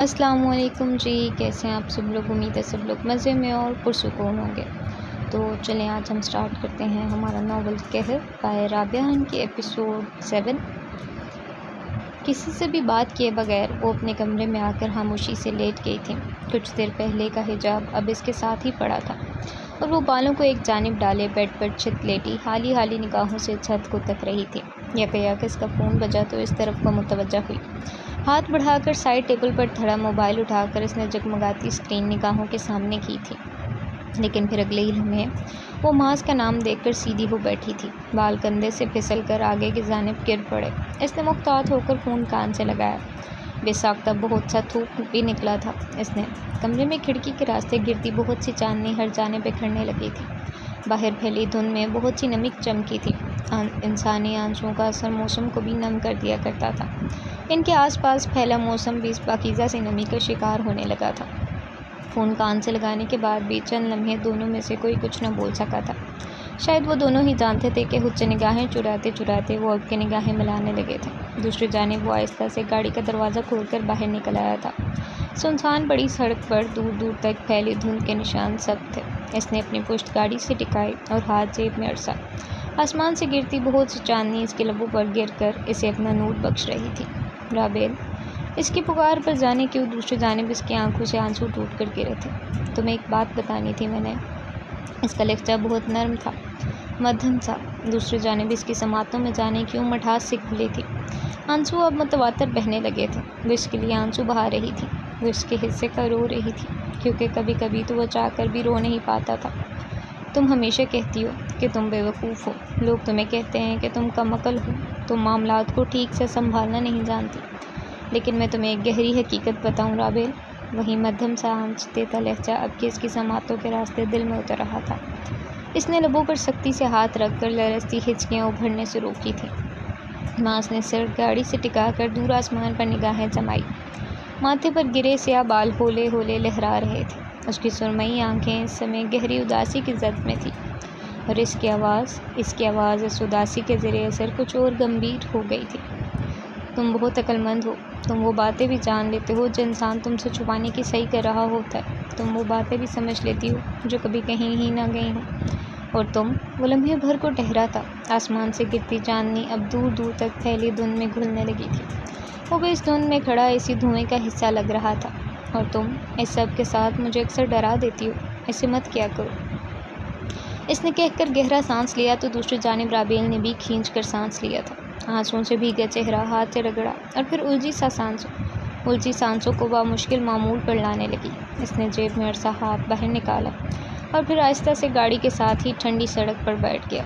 السلام علیکم جی، کیسے ہیں آپ سب لوگ؟ امید ہے سب لوگ مزے میں اور پرسکون ہوں گے۔ تو چلیں آج ہم سٹارٹ کرتے ہیں ہمارا ناول قہر بائے رابعہ خان کی ایپیسوڈ 7۔ کسی سے بھی بات کیے بغیر وہ اپنے کمرے میں آ کر خاموشی سے لیٹ گئی تھی۔ کچھ دیر پہلے کا حجاب اب اس کے ساتھ ہی پڑا تھا اور وہ بالوں کو ایک جانب ڈالے بیڈ پر چھت لیٹی حالی نگاہوں سے چھت کو تک رہی تھی۔ یک اس کا فون بجا تو اس طرف کو متوجہ ہوئی۔ ہاتھ بڑھا کر سائڈ ٹیبل پر دھڑا موبائل اٹھا کر اس نے جگمگاتی اسکرین نگاہوں کے سامنے کی تھی، لیکن پھر اگلے ہی لمحے وہ ماس کا نام دیکھ کر سیدھی ہو بیٹھی تھی۔ بال کندھے سے پھسل کر آگے کی جانب گر پڑے۔ اس نے محتاط ہو کر فون کان سے لگایا۔ بے ساختہ بہت سا تھوک بھی نکلا تھا۔ اس نے کمرے میں کھڑکی کے راستے گرتی بہت سی چاندنی ہر جانب بکھرنے لگی تھی۔ باہر پھیلی دھند میں بہت سی نمک چمکی تھی۔ انسانی آنسوؤں کا اثر موسم کو بھی نم کر دیا کرتا تھا۔ ان کے آس پاس پھیلا موسم بھی اس پاکیزہ سی نمی کا شکار ہونے لگا تھا۔ فون کان سے لگانے کے بعد بھی چند لمحے دونوں میں سے کوئی کچھ نہ بول سکا تھا۔ شاید وہ دونوں ہی جانتے تھے کہ خود سے نگاہیں چراتے وہ اب کے نگاہیں ملانے لگے تھے۔ دوسری جانب وہ آہستہ سے گاڑی کا دروازہ کھول کر باہر نکل آیا تھا۔ سنسان پڑی سڑک پر دور تک پھیلی دھند کے نشان سب تھے۔ اس نے اپنی پشت گاڑی سے ٹکائی اور ہاتھ جیب میں ارسا۔ آسمان سے گرتی بہت سی چاندنی اس کے لبوں پر گر کر اسے اپنا نور بخش رہی تھی۔ رابعہ! اس کی پکار پر جانے کیوں دوسری جانب اس کی آنکھوں سے آنسو ٹوٹ کر گرے تھے۔ تمہیں ایک بات بتانی تھی میں نے۔ اس کا لہجہ بہت نرم تھا، مدھم سا۔ دوسری جانب اس کی سماعتوں میں جانے کیوں مٹھاس سی کھلی تھی۔ آنسو اب متواتر بہنے لگے تھے۔ وہ اس کے لیے آنسو بہا رہی تھی، وہ اس کے حصے کا رو رہی تھی، کیونکہ کبھی کبھی تو وہ چاہ کر بھی رو نہیں پاتا تھا۔ تم ہمیشہ کہتی ہو کہ تم بے وقوف ہو، لوگ تمہیں کہتے ہیں کہ تم کم عقل ہو، تم معاملات کو ٹھیک سے سنبھالنا نہیں جانتی، لیکن میں تمہیں ایک گہری حقیقت بتاؤں رابعہ۔ وہی مدھم سا آنچ دیتا لہجہ اب کہ اس کی سماعتوں کے راستے دل میں اتر رہا تھا۔ اس نے لبوں پر سختی سے ہاتھ رکھ کر لرزتی ہچکیاں ابھرنے سے روکی تھیں۔ ماس نے سر گاڑی سے ٹکا کر دور آسمان پر نگاہیں جمائی۔ ماتھے پر گرے سیاہ بال ہولے لہرا رہے تھے۔ اس کی سرمئی آنکھیں اس سمے گہری اداسی کی زد میں تھیں، اور اس کی آواز اس اداسی کے زیر اثر کچھ اور گمبھیر ہو گئی تھی۔ تم بہت عقل مند ہو، تم وہ باتیں بھی جان لیتے ہو جو انسان تم سے چھپانے کی صحیح کر رہا ہوتا ہے، تم وہ باتیں بھی سمجھ لیتی ہو جو کبھی کہیں ہی نہ گئی ہوں، اور تم وہ لمحے بھر کو ٹھہرا تھا۔ آسمان سے گرتی چاندنی اب دور تک پھیلی دھند میں گھلنے لگی تھی۔ وہ بھی اس دھند میں کھڑا اسی دھوئیں کا حصہ لگ رہا تھا، اور تم اس سب کے ساتھ مجھے اکثر ڈرا دیتی ہو، ایسے مت کیا کرو۔ اس نے کہہ کر گہرا سانس لیا تو دوسری جانب رابعہ نے بھی کھینچ کر سانس لیا تھا۔ آنسوؤں سے بھیگا چہرہ ہاتھ سے رگڑا اور پھر الجھی سانسوں کو بامشکل معمول پر لانے لگی۔ اس نے جیب میں ارسا ہاتھ باہر نکالا اور پھر آہستہ سے گاڑی کے ساتھ ہی ٹھنڈی سڑک پر بیٹھ گیا۔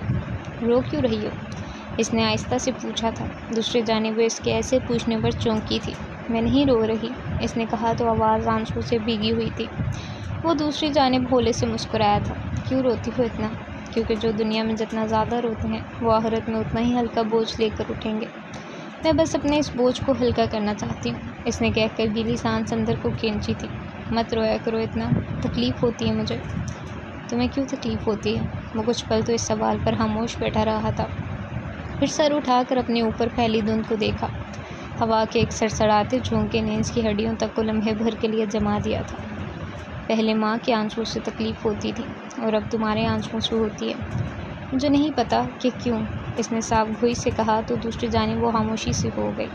رو کیوں رہی ہو؟ اس نے آہستہ سے پوچھا تھا۔ دوسری جانب وہ اس کے ایسے پوچھنے پر چونکی تھی۔ میں نہیں رو رہی، اس نے کہا تو آواز آنسوؤں سے بھیگی ہوئی تھی۔ وہ دوسری جانب ہولے سے مسکرایا تھا۔ کیوں روتی ہو اتنا؟ کیونکہ جو دنیا میں جتنا زیادہ روتے ہیں وہ آخرت میں اتنا ہی ہلکا بوجھ لے کر اٹھیں گے۔ میں بس اپنے اس بوجھ کو ہلکا کرنا چاہتی ہوں، اس نے کہہ کر گیلی سانس اندر کو کھینچی تھی۔ مت رویا کرو اتنا، تکلیف ہوتی ہے مجھے۔ تمہیں کیوں تکلیف ہوتی ہے؟ وہ کچھ پل تو اس سوال پر خاموش بیٹھا رہا تھا، پھر سر اٹھا کر اپنے اوپر پھیلی دھند کو دیکھا۔ ہوا کے ایک سڑسڑاتے جھونکے نے اس کی ہڈیوں تک کو لمحے بھر کے لیے جما دیا تھا۔ پہلے ماں کے آنسوؤں سے تکلیف ہوتی تھی اور اب تمہارے آنسوؤں سے ہوتی ہے۔ مجھے نہیں پتا کہ کیوں، اس نے صاف گوئی سے کہا تو دوسری جانب وہ خاموشی سی ہو گئی۔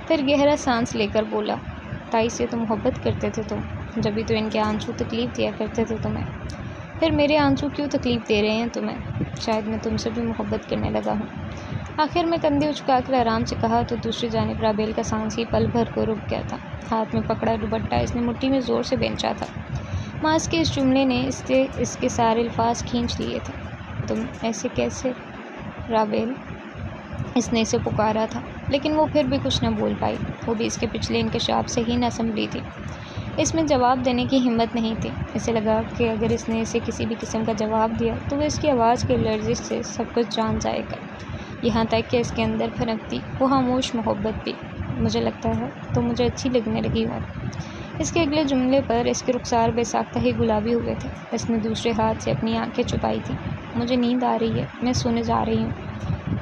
پھر گہرا سانس لے کر بولا، تائی سے تو محبت کرتے تھے تم، جبھی تو ان کے آنسو تکلیف دیا کرتے تھے تمہیں۔ پھر میرے آنسو کیوں تکلیف دے رہے ہیں تمہیں؟ شاید میں تم سے بھی محبت کرنے لگا ہوں۔ آخر میں کندھے اچکا کر آرام سے کہا تو دوسری جانب رابعہ کا سانس ہی پل بھر کو رک گیا تھا۔ ہاتھ میں پکڑا دوپٹہ اس نے مٹھی میں زور سے بینچا تھا۔ ماس کے اس جملے نے اس کے سارے الفاظ کھینچ لیے تھے۔ تم ایسے کیسے رابعہ؟ اس نے اسے پکارا تھا، لیکن وہ پھر بھی کچھ نہ بول پائی۔ وہ بھی اس کے پچھلے انکشاف سے ہی نہ سنبھلی تھی۔ اس میں جواب دینے کی ہمت نہیں تھی۔ اسے لگا کہ اگر اس نے اسے کسی بھی قسم کا جواب دیا تو وہ اس کی آواز کے لرزش سے سب کچھ جان جائے گا، یہاں تک کہ اس کے اندر پھنپتی وہ خاموش محبت بھی۔ مجھے لگتا ہے تو مجھے اچھی لگنے لگی ہوں۔ اس کے اگلے جملے پر اس کے رخسار بے ساختہ ہی گلابی ہوئے تھے۔ اس نے دوسرے ہاتھ سے اپنی آنکھیں چھپائی تھیں۔ مجھے نیند آ رہی ہے، میں سونے جا رہی ہوں۔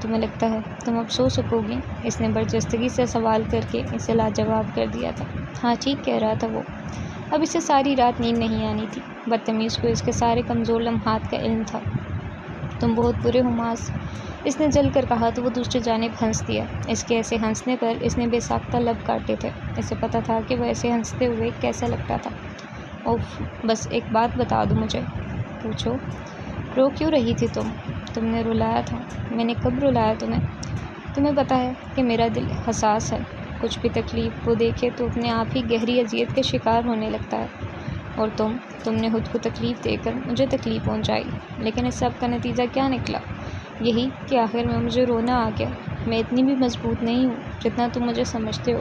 تمہیں لگتا ہے تم اب سو سکو گی؟ اس نے برجستگی سے سوال کر کے اسے لاجواب کر دیا تھا۔ ہاں ٹھیک کہہ رہا تھا وہ۔ اب اسے ساری رات نیند نہیں آنی تھی۔ بدتمیز کو اس کے سارے کمزور لمحات کا علم تھا۔ تم بہت برے ہو معاذ، اس نے جل کر کہا تو وہ دوسری جانب ہنس دیا۔ اس کے ایسے ہنسنے پر اس نے بے ساختہ لب کاٹے تھے۔ اسے پتہ تھا کہ وہ ایسے ہنستے ہوئے کیسا لگتا تھا۔ اوف، بس ایک بات بتا دو مجھے۔ پوچھو۔ رو کیوں رہی تھی تم؟ تم نے رلایا تھا۔ میں نے کب رلایا تمہیں؟ تمہیں پتہ ہے کہ میرا دل حساس ہے، کچھ بھی تکلیف وہ دیکھے تو اپنے آپ ہی گہری اذیت کا شکار ہونے لگتا ہے، اور تم نے خود کو تکلیف دے کر مجھے تکلیف پہنچائی۔ لیکن اس سب کا نتیجہ کیا نکلا؟ یہی کہ آخر میں مجھے رونا آ گیا۔ میں اتنی بھی مضبوط نہیں ہوں جتنا تم مجھے سمجھتے ہو۔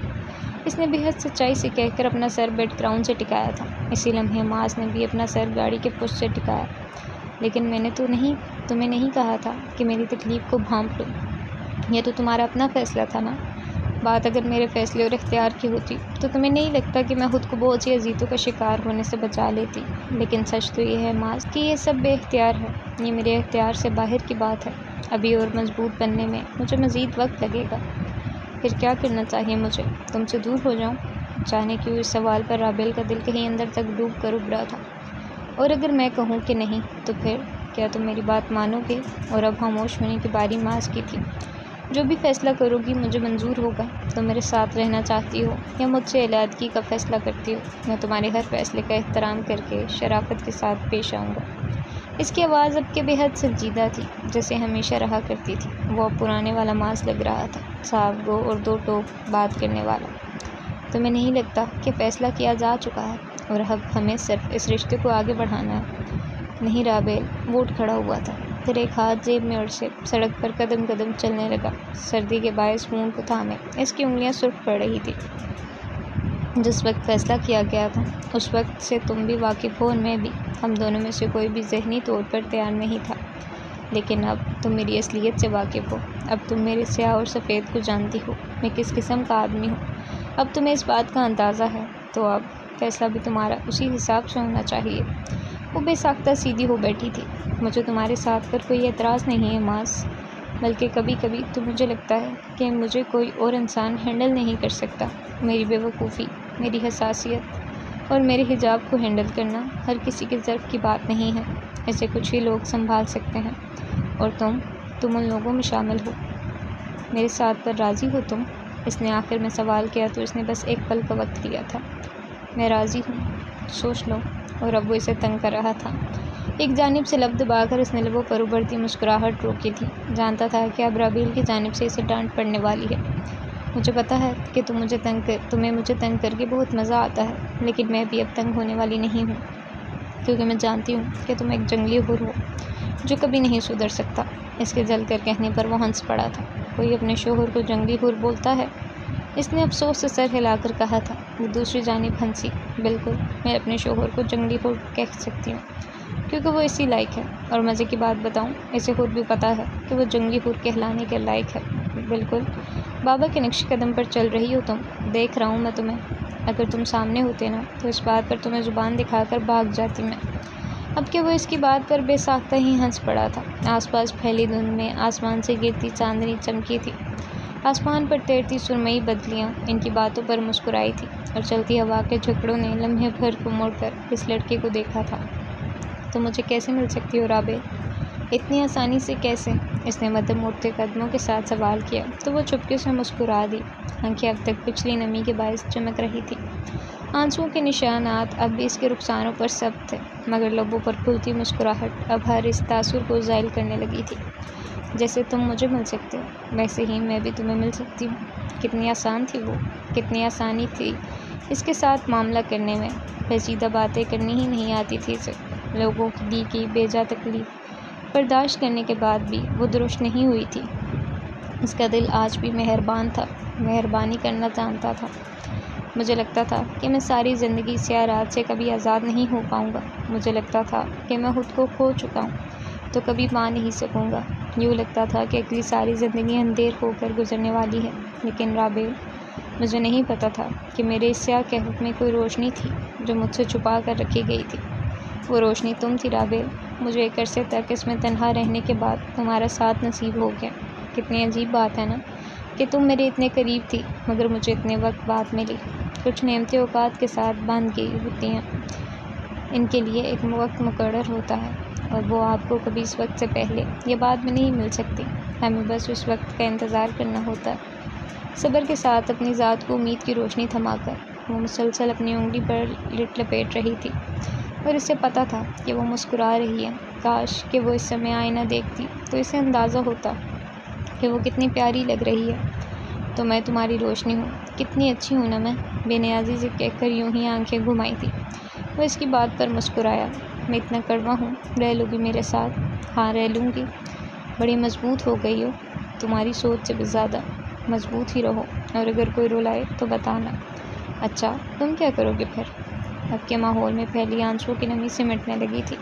اس نے بے حد سچائی سے کہہ کر اپنا سر بیڈ گراؤنڈ سے ٹکایا تھا۔ اسی لمحے معاذ نے بھی اپنا سر گاڑی کے پشت سے ٹکایا۔ لیکن میں نے تمہیں نہیں کہا تھا کہ میری تکلیف کو بھانپ لو۔ یہ تو تمہارا اپنا فیصلہ تھا نا۔ بات اگر میرے فیصلے اور اختیار کی ہوتی تو تمہیں نہیں لگتا کہ میں خود کو بہت سی اذیتوں کا شکار ہونے سے بچا لیتی؟ لیکن سچ تو یہ ہے معاذ کہ یہ سب بے اختیار ہے، یہ میرے اختیار سے باہر کی بات ہے۔ ابھی اور مضبوط بننے میں مجھے مزید وقت لگے گا۔ پھر کیا کرنا چاہیے مجھے؟ تم سے دور ہو جاؤں؟ جانے کیوں اس سوال پر رابعہ کا دل کہیں اندر تک ڈوب کر ابھرا تھا۔ اور اگر میں کہوں کہ نہیں تو پھر کیا تم میری بات مانو گے؟ اور اب خاموش ہونے کی باری معاذ کی تھی۔ جو بھی فیصلہ کرو گی مجھے منظور ہوگا۔ تم میرے ساتھ رہنا چاہتی ہو یا مجھ سے علیحدگی کا فیصلہ کرتی ہو، میں تمہارے ہر فیصلے کا احترام کر کے شرافت کے ساتھ پیش آؤں گا۔ اس کی آواز اب کے بے حد سنجیدہ تھی، جیسے ہمیشہ رہا کرتی تھی۔ وہ اب پرانے والا معاذ لگ رہا تھا، صاف گو اور دو ٹوک بات کرنے والا۔ تمہیں نہیں لگتا کہ فیصلہ کیا جا چکا ہے اور اب ہمیں صرف اس رشتے کو آگے بڑھانا ہے؟ نہیں رابعہ، وہ اٹھ کھڑا ہوا تھا، پھر ایک ہاتھ جیب میں اڑسے سڑک پر قدم قدم چلنے لگا۔ سردی کے باعث منہ کو تھامے اس کی انگلیاں سرخ پڑ رہی تھی۔ جس وقت فیصلہ کیا گیا تھا اس وقت سے تم بھی واقف ہو اور میں بھی، ہم دونوں میں سے کوئی بھی ذہنی طور پر تیار نہیں تھا۔ لیکن اب تم میری اصلیت سے واقف ہو، اب تم میرے سیاہ اور سفید کو جانتی ہو، میں کس قسم کا آدمی ہوں۔ اب تمہیں اس بات کا اندازہ ہے، تو اب فیصلہ بھی تمہارا اسی حساب سے ہونا چاہیے۔ وہ بے ساختہ سیدھی ہو بیٹھی تھی۔ مجھے تمہارے ساتھ پر کوئی اعتراض نہیں ہے معاذ، بلکہ کبھی کبھی تو مجھے لگتا ہے کہ مجھے کوئی اور انسان ہینڈل نہیں کر سکتا۔ میری بے وقوفی، میری حساسیت اور میرے حجاب کو ہینڈل کرنا ہر کسی کے ظرف کی بات نہیں ہے، اسے کچھ ہی لوگ سنبھال سکتے ہیں، اور تم ان لوگوں میں شامل ہو۔ میرے ساتھ پر راضی ہو تم؟ اس نے آخر میں سوال کیا تو اس نے بس ایک پل کا وقت لیا تھا۔ میں راضی ہوں، سوچ لو۔ اور اب وہ اسے تنگ کر رہا تھا۔ ایک جانب سے لب دبا کر اس نے لبوں پر ابھرتی مسکراہٹ روکی تھی۔ جانتا تھا کہ اب رابعہ کی جانب سے اسے ڈانٹ پڑنے والی ہے۔ مجھے پتہ ہے کہ تمہیں مجھے تنگ کر کے بہت مزہ آتا ہے، لیکن میں بھی اب تنگ ہونے والی نہیں ہوں، کیونکہ میں جانتی ہوں کہ تم ایک جنگلی حور ہو جو کبھی نہیں سدھر سکتا۔ اس کے جل کر کہنے پر وہ ہنس پڑا تھا۔ کوئی اپنے شوہر کو جنگلی حور بولتا ہے؟ اس نے افسوس سے سر ہلا کر کہا تھا۔ وہ دوسری جانب ہنسی۔ بالکل، میں اپنے شوہر کو جنگلی حور کہہ سکتی ہوں، کیونکہ وہ اسی لائق ہے۔ اور مزے کی بات بتاؤں، اسے خود بھی پتہ ہے کہ وہ جنگلی حور کہلانے کے لائق ہے۔ بالکل، بابا کے نقش قدم پر چل رہی ہو تم، دیکھ رہا ہوں میں تمہیں۔ اگر تم سامنے ہوتے نا تو اس بات پر تمہیں زبان دکھا کر بھاگ جاتی میں۔ اب کہ وہ اس کی بات پر بے ساختہ ہی ہنس پڑا تھا۔ آس پاس پھیلی دھند میں آسمان سے گرتی چاندنی چمکی تھی۔ آسمان پر تیرتی سرمئی بدلیاں ان کی باتوں پر مسکرائی تھی، اور چلتی ہوا کے جھکڑوں نے لمحے بھر کو مڑ کر اس لڑکے کو دیکھا تھا۔ تم مجھے کیسے مل سکتی ہو رابعہ؟ اتنی آسانی سے کیسے؟ اس نے مدھم اٹھتے قدموں کے ساتھ سوال کیا تو وہ چپکے سے مسکرا دی۔ آنکھیں اب تک پچھلی نمی کے باعث چمک رہی تھی۔ آنسوؤں کے نشانات اب بھی اس کے رخسانوں پر سبز تھے، مگر لبوں پر کھلتی مسکراہٹ اب ہر اس تاثر کو زائل کرنے لگی تھی۔ جیسے تم مجھے مل سکتے ہو، ویسے ہی میں بھی تمہیں مل سکتی ہوں۔ کتنی آسان تھی وہ، کتنی آسانی تھی اس کے ساتھ معاملہ کرنے میں۔ پیچیدہ باتیں کرنی ہی نہیں آتی تھی اسے۔ لوگوں کی دی کی بیجا تکلیف برداشت کرنے کے بعد بھی وہ درست نہیں ہوئی تھی۔ اس کا دل آج بھی مہربان تھا، مہربانی کرنا جانتا تھا۔ مجھے لگتا تھا کہ میں ساری زندگی سیاہ رات سے کبھی آزاد نہیں ہو پاؤں گا۔ مجھے لگتا تھا کہ میں خود کو کھو چکا ہوں تو کبھی پا نہیں سکوں گا۔ یوں لگتا تھا کہ اگلی ساری زندگی اندھیر ہو کر گزرنے والی ہے۔ لیکن رابعہ، مجھے نہیں پتہ تھا کہ میرے اس سیاہ کہف میں کوئی روشنی تھی جو مجھ سے چھپا کر رکھی گئی تھی۔ وہ روشنی تم تھی رابعہ۔ مجھے ایک عرصے تک اس میں تنہا رہنے کے بعد تمہارا ساتھ نصیب ہو گیا، کتنی عجیب بات ہے نا کہ تم میرے اتنے قریب تھی مگر مجھے اتنے وقت بعد ملی۔ کچھ نعمتیں اوقات کے ساتھ باندھ گئی ہوتی ہیں، ان کے لیے ایک وقت مقرر ہوتا ہے اور وہ آپ کو کبھی اس وقت سے پہلے یا بعد میں نہیں مل سکتی۔ ہمیں بس اس وقت کا انتظار کرنا ہوتا ہے۔ صبر کے ساتھ اپنی ذات کو امید کی روشنی تھما کر وہ مسلسل اپنی انگلی پر لپیٹ رہی تھی اور اسے پتہ تھا کہ وہ مسکرا رہی ہے۔ کاش کہ وہ اس سمے آئینہ دیکھتی تو اسے اندازہ ہوتا کہ وہ کتنی پیاری لگ رہی ہے۔ تو میں تمہاری روشنی ہوں، کتنی اچھی ہوں نا میں، بے نیازی سے کہہ کر یوں ہی آنکھیں گھمائی تھی۔ وہ اس کی بات پر مسکرایا۔ میں اتنا کڑوا ہوں، رہ لو گی میرے ساتھ؟ ہاں رہ لوں گی۔ بڑی مضبوط ہو گئی ہو، تمہاری سوچ سے بھی زیادہ مضبوط ہی رہو، اور اگر کوئی رلائے تو بتانا۔ اچھا تم کیا کرو گے پھر؟ اب کے ماحول میں پہلی آنسوں کی نمی سمٹنے لگی تھی۔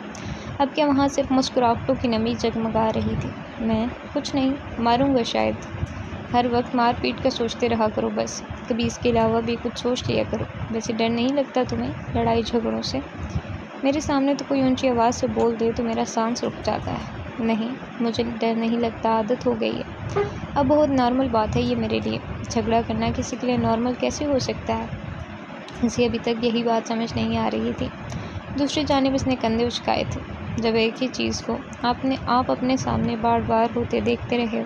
اب کے وہاں صرف مسکراہٹوں کی نمی جگمگا رہی تھی۔ میں کچھ نہیں، ماروں گا شاید۔ ہر وقت مار پیٹ کا سوچتے رہا کرو بس، کبھی اس کے علاوہ بھی کچھ سوچ لیا کرو۔ ویسے ڈر نہیں لگتا تمہیں لڑائی جھگڑوں سے؟ میرے سامنے تو کوئی اونچی آواز سے بول دے تو میرا سانس رک جاتا ہے۔ نہیں، مجھے ڈر نہیں لگتا، عادت ہو گئی ہے۔ اب بہت نارمل بات ہے یہ میرے لیے۔ جھگڑا کرنا کسی کے لیے نارمل کیسے ہو سکتا ہے؟ اسے ابھی تک یہی بات سمجھ نہیں آ رہی تھی۔ دوسری جانب اس نے کندھے اچکائے تھے۔ جب ایک ہی چیز کو آپ اپنے سامنے بار بار ہوتے دیکھتے رہے ہو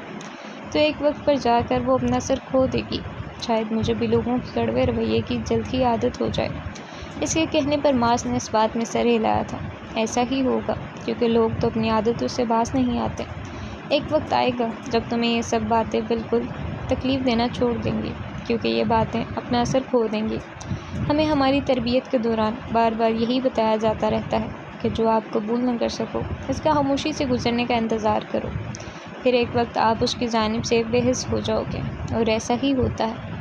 تو ایک وقت پر جا کر وہ اپنا سر کھو دے گی۔ شاید مجھے بھی لوگوں کے کڑوے رویے کی جلد ہی عادت ہو جائے۔ اس کے کہنے پر ماس نے اس بات میں سر ہلایا تھا۔ ایسا ہی ہوگا کیونکہ لوگ تو اپنی عادتوں سے باز نہیں آتے۔ ایک وقت آئے گا جب تمہیں یہ سب باتیں بالکل تکلیف دینا چھوڑ دیں گی، کیونکہ یہ باتیں اپنا اثر کھو دیں گی۔ ہمیں ہماری تربیت کے دوران بار بار یہی بتایا جاتا رہتا ہے کہ جو آپ قبول نہ کر سکو اس کا خاموشی سے گزرنے کا انتظار کرو، پھر ایک وقت آپ اس کی جانب سے بے حس ہو جاؤ گے، اور ایسا ہی ہوتا ہے۔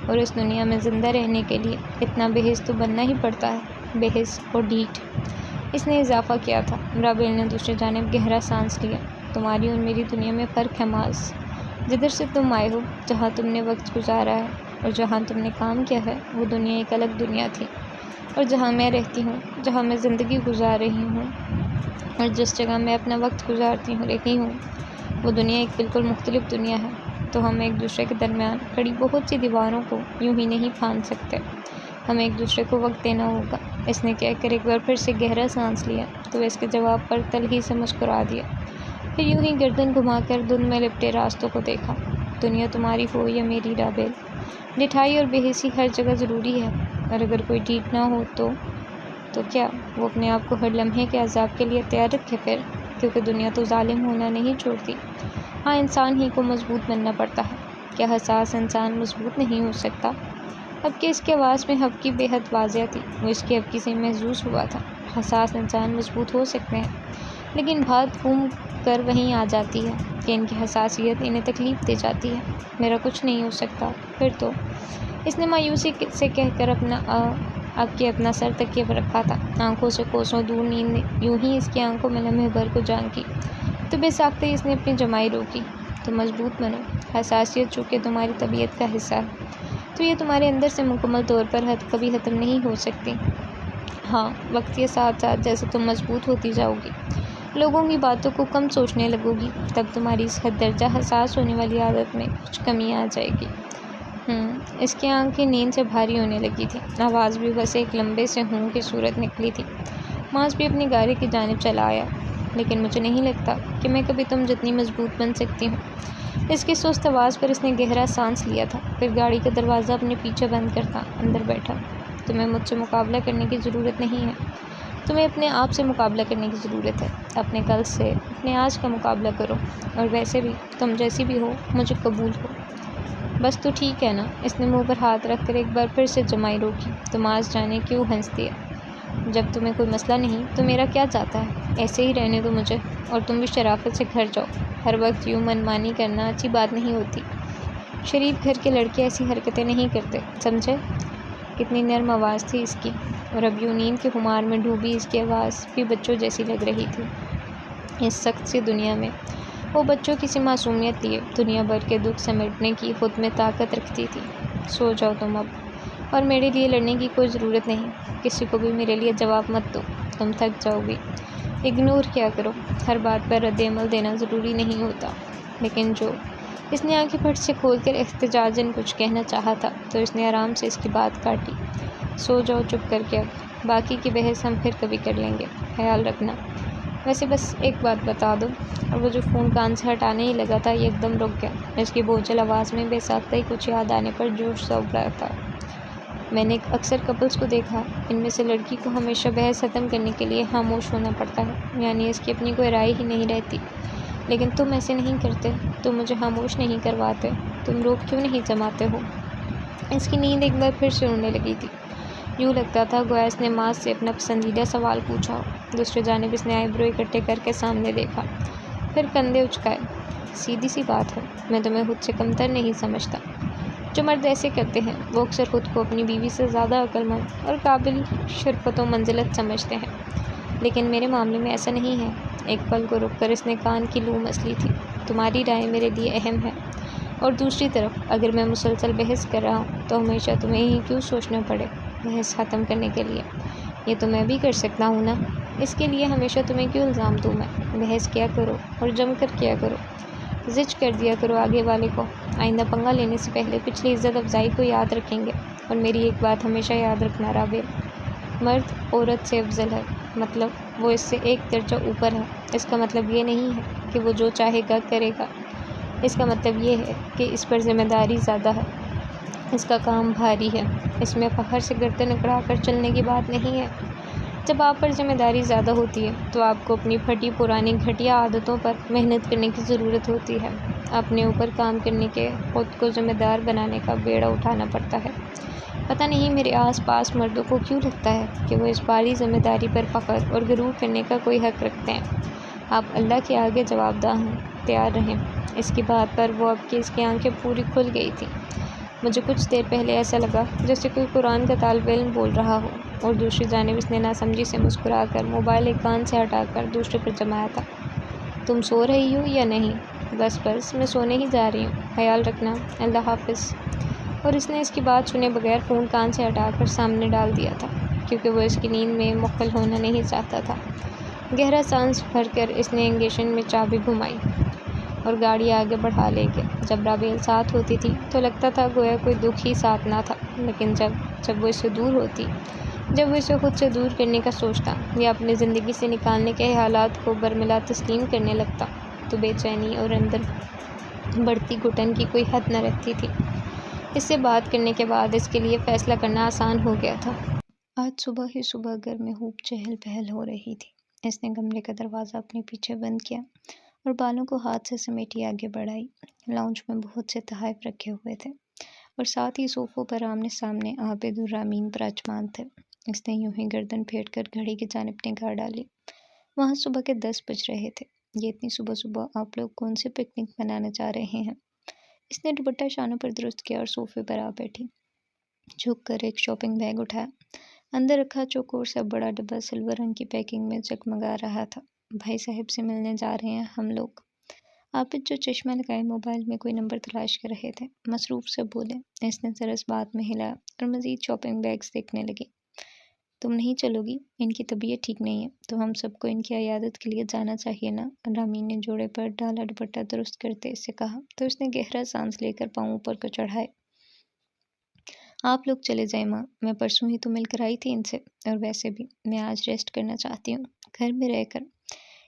اور اس دنیا میں زندہ رہنے کے لیے اتنا بے حس تو بننا ہی پڑتا ہے، بے حس اور ڈھیٹ۔ اس نے اضافہ کیا تھا۔ رابعہ نے دوسری جانب گہرا سانس لیا۔ تمہاری اور میری دنیا میں فرق ہے معاذ۔ جدھر سے تم آئے ہو، جہاں تم نے وقت گزارا ہے اور جہاں تم نے کام کیا ہے، وہ دنیا ایک الگ دنیا تھی، اور جہاں میں رہتی ہوں، جہاں میں زندگی گزار رہی ہوں، اور جس جگہ میں اپنا وقت گزارتی رہی ہوں، وہ دنیا ایک بالکل مختلف دنیا ہے۔ تو ہم ایک دوسرے کے درمیان کھڑی بہت سی دیواروں کو یوں ہی نہیں پھاند سکتے، ہمیں ایک دوسرے کو وقت دینا ہوگا۔ اس نے کہہ کر ایک بار پھر سے گہرا سانس لیا تو اس کے جواب پر تلخی سے مسکرا دیا، پھر یوں ہی گردن گھما کر دھند میں لپٹے راستوں کو دیکھا۔ دنیا تمہاری ہو یا میری رابعہ، ڈھٹائی اور بے حسی ہر جگہ ضروری ہے، اور اگر کوئی ڈھیٹ نہ ہو تو کیا وہ اپنے آپ کو ہر لمحے کے عذاب کے لیے تیار رکھے پھر؟ کیونکہ دنیا تو ظالم ہونا نہیں چھوڑتی۔ ہاں انسان ہی کو مضبوط بننا پڑتا ہے۔ کیا حساس انسان مضبوط نہیں ہو سکتا؟ اب کہ اس کی آواز میں حق کی بے حد واضح تھی، وہ اس کی حقی سے محظوظ ہوا تھا۔ حساس انسان مضبوط ہو سکتے ہیں، لیکن بات گھوم کر وہیں آ جاتی ہے کہ ان کی حساسیت انہیں تکلیف دے جاتی ہے۔ میرا کچھ نہیں ہو سکتا پھر تو؟ اس نے مایوسی سے کہہ کر اپنا سر تکیے پر رکھا تھا۔ آنکھوں سے کوسوں دور نیند یوں ہی اس کی آنکھوں میں لمحے بھر کو جھانکی تو بے ساختہ ہی اس نے اپنی جمائی روکی۔ تو مضبوط بنو۔ حساسیت چونکہ تمہاری طبیعت کا حصہ ہے تو یہ تمہارے اندر سے مکمل طور پر کبھی ختم نہیں ہو سکتی۔ ہاں وقت کے ساتھ ساتھ جیسے تم مضبوط ہوتی جاؤ گی، لوگوں کی باتوں کو کم سوچنے لگو گی، تب تمہاری اس حد درجہ حساس ہونے والی عادت میں کچھ کمی آ جائے گی۔ اس کی آنکھیں نیند سے بھاری ہونے لگی تھی۔ آواز بھی بس ایک لمبے سے ہوں کی صورت نکلی تھی۔ ماس بھی اپنی گاڑی کی جانب چلا آیا۔ لیکن مجھے نہیں لگتا کہ میں کبھی تم جتنی مضبوط بن سکتی ہوں۔ اس کی سست آواز پر اس نے گہرا سانس لیا تھا، پھر گاڑی کا دروازہ اپنے پیچھے بند کرتا اندر بیٹھا۔ تمہیں مجھ سے مقابلہ کرنے کی ضرورت نہیں ہے، تمہیں اپنے آپ سے مقابلہ کرنے کی ضرورت ہے۔ اپنے کل سے اپنے آج کا مقابلہ کرو، اور ویسے بھی تم جیسی بھی ہو مجھے قبول ہو۔ بس تو ٹھیک ہے نا؟ اس نے منہ پر ہاتھ رکھ کر ایک بار پھر سے جمائی روکی۔ تم آج جانے کیوں ہنستی ہے؟ جب تمہیں کوئی مسئلہ نہیں تو میرا کیا جاتا ہے؟ ایسے ہی رہنے دو مجھے، اور تم بھی شرافت سے گھر جاؤ۔ ہر وقت یوں منمانی کرنا اچھی بات نہیں ہوتی۔ شریف گھر کے لڑکے ایسی حرکتیں نہیں کرتے، سمجھے؟ کتنی نرم آواز تھی اس کی، اور اب یوں نیند کے خمار میں ڈوبی اس کی آواز بھی بچوں جیسی لگ رہی تھی۔ اس سخت سی دنیا میں وہ بچوں کی سی معصومیت لیے دنیا بھر کے دکھ سمیٹنے کی خود میں طاقت رکھتی تھی۔ سو جاؤ تم اب، اور میرے لیے لڑنے کی کوئی ضرورت نہیں۔ کسی کو بھی میرے لیے جواب مت دو، تم تھک جاؤ گی۔ اگنور کیا کرو، ہر بات پر رد عمل دینا ضروری نہیں ہوتا، لیکن جو اس نے آنکھیں پھٹ سے کھول کر احتجاجاً کچھ کہنا چاہا تھا تو اس نے آرام سے اس کی بات کاٹی۔ سو جاؤ چپ کر کے، اب باقی کی بحث ہم پھر کبھی کر لیں گے، خیال رکھنا۔ ویسے بس ایک بات بتا دو۔ اور وہ جو فون کان سے ہٹانے ہی لگا تھا یہ ایک دم رک گیا۔ اس کی بوجھل آواز میں بے ساختہ ہی کچھ یاد آنے پر جوش سا ابھرا تھا۔ میں نے اکثر کپلز کو دیکھا، ان میں سے لڑکی کو ہمیشہ بحث ختم کرنے کے لیے خاموش ہونا پڑتا ہے، یعنی اس کی اپنی کوئی رائے ہی نہیں رہتی۔ لیکن تم ایسے نہیں کرتے، تم مجھے خاموش نہیں کرواتے، تم روک کیوں نہیں جماتے ہو؟ اس کی نیند ایک بار پھر سے اڑنے لگی تھی۔ یوں لگتا تھا گویا اس نے ماں سے اپنا پسندیدہ سوال پوچھا ہو۔ دوسری جانب اس نے آئی برو اکٹھے کر کے سامنے دیکھا، پھر کندھے اچکائے۔ سیدھی سی بات ہے، میں تمہیں خود سے کمتر نہیں سمجھتا۔ جو مرد ایسے کرتے ہیں وہ اکثر خود کو اپنی بیوی سے زیادہ عقل مند اور قابل شرفت و منزلت سمجھتے ہیں، لیکن میرے معاملے میں ایسا نہیں ہے۔ ایک پل کو رک کر اس نے کان کی لو مسلی تھی۔ تمہاری رائے میرے لیے اہم ہے، اور دوسری طرف اگر میں مسلسل بحث کر رہا ہوں تو ہمیشہ تمہیں ہی کیوں سوچنا پڑے بحث ختم کرنے کے لیے؟ یہ تو میں بھی کر سکتا ہوں نا، اس کے لیے ہمیشہ تمہیں کیوں الزام دوں میں؟ بحث کیا کرو اور جم کر کیا کرو، زج کر دیا کرو آگے والے کو۔ آئندہ پنگا لینے سے پہلے پچھلی عزت افزائی کو یاد رکھیں گے۔ اور میری ایک بات ہمیشہ یاد رکھنا رابعہ، مرد عورت سے افضل ہے، مطلب وہ اس سے ایک درجہ اوپر ہے۔ اس کا مطلب یہ نہیں ہے کہ وہ جو چاہے گا کرے گا، اس کا مطلب یہ ہے کہ اس پر ذمہ داری زیادہ ہے، اس کا کام بھاری ہے۔ اس میں فخر سے گردن اکڑا کر چلنے کی بات نہیں ہے۔ جب آپ پر ذمہ داری زیادہ ہوتی ہے تو آپ کو اپنی پھٹی پرانی گھٹیا عادتوں پر محنت کرنے کی ضرورت ہوتی ہے، اپنے اوپر کام کرنے کے، خود کو ذمہ دار بنانے کا بیڑا اٹھانا پڑتا ہے۔ پتہ نہیں میرے آس پاس مردوں کو کیوں لگتا ہے کہ وہ اس باری ذمہ داری پر فخر اور غرور کرنے کا کوئی حق رکھتے ہیں۔ آپ اللہ کے آگے جواب دہ ہیں، تیار رہیں۔ اس کی بات پر وہ اب کہ اس کی آنکھیں پوری کھل گئی تھیں۔ مجھے کچھ دیر پہلے ایسا لگا جیسے کوئی قرآن کا طالب علم بول رہا ہو۔ اور دوسری جانب اس نے ناسمجھی سے مسکرا کر موبائل ایک کان سے ہٹا کر دوسرے پر جمایا تھا۔ تم سو رہی ہو یا نہیں؟ بس میں سونے ہی جا رہی ہوں، خیال رکھنا، اللہ حافظ۔ اور اس نے اس کی بات سنے بغیر فون کان سے ہٹا کر سامنے ڈال دیا تھا، کیونکہ وہ اس کی نیند میں مخل ہونا نہیں چاہتا تھا۔ گہرا سانس بھر کر اس نے انگیشن میں چابی گھمائی اور گاڑی آگے بڑھا لے گیا۔ جب رابعہ ساتھ ہوتی تھی تو لگتا تھا گویا کوئی دکھ ہی ساتھ نہ تھا، لیکن جب وہ اس سے دور ہوتی، جب وہ اسے خود سے دور کرنے کا سوچتا یا اپنی زندگی سے نکالنے کے خیالات کو برملا تسلیم کرنے لگتا تو بے چینی اور اندر بڑھتی گھٹن کی کوئی حد نہ رہتی تھی۔ اس سے بات کرنے کے بعد اس کے لیے فیصلہ کرنا آسان ہو گیا تھا۔ آج صبح ہی صبح گھر میں خوب چہل پہل ہو رہی تھی۔ اس نے کمرے کا دروازہ اپنے پیچھے بند کیا اور بالوں کو ہاتھ سے سمیٹی آگے بڑھائی۔ لاؤنج میں بہت سے تحائف رکھے ہوئے تھے اور ساتھ ہی صوفوں پر آمنے سامنے عابد الرحمین براجمان تھے۔ اس نے یوں ہی گردن پھیر کر گھڑی کی جانب نگاہ ڈالی۔ وہاں صبح کے 10 بج رہے تھے۔ یہ اتنی صبح صبح آپ لوگ کون سی پکنک منانے جا رہے ہیں؟ اس نے دوپٹہ شانوں پر درست کیا اور صوفے پر آ بیٹھی۔ جھک کر ایک شاپنگ بیگ اٹھایا۔ اندر رکھا چوکور سا بڑا ڈبہ سلور رنگ کی پیکنگ میں جگمگا رہا تھا۔ بھائی صاحب سے ملنے جا رہے ہیں ہم لوگ۔ عابد جو چشمہ لگائے موبائل میں کوئی نمبر تلاش کر رہے تھے، مصروف سے بولے۔ اس نے ذرا اس بات میں ہلایا اور مزید شاپنگ بیگز دیکھنے لگی۔ تم نہیں چلو گی؟ ان کی طبیعت ٹھیک نہیں ہے تو ہم سب کو ان کی عیادت کے لیے جانا چاہیے نا؟ رامین نے جوڑے پر ڈالا دوپٹہ درست کرتے اس سے کہا تو اس نے گہرا سانس لے کر پاؤں اوپر کو چڑھائے۔ آپ لوگ چلے جائیں ماں، میں پرسوں ہی تو مل کر آئی تھی ان سے، اور ویسے بھی میں آج ریسٹ کرنا چاہتی ہوں گھر میں رہ کر۔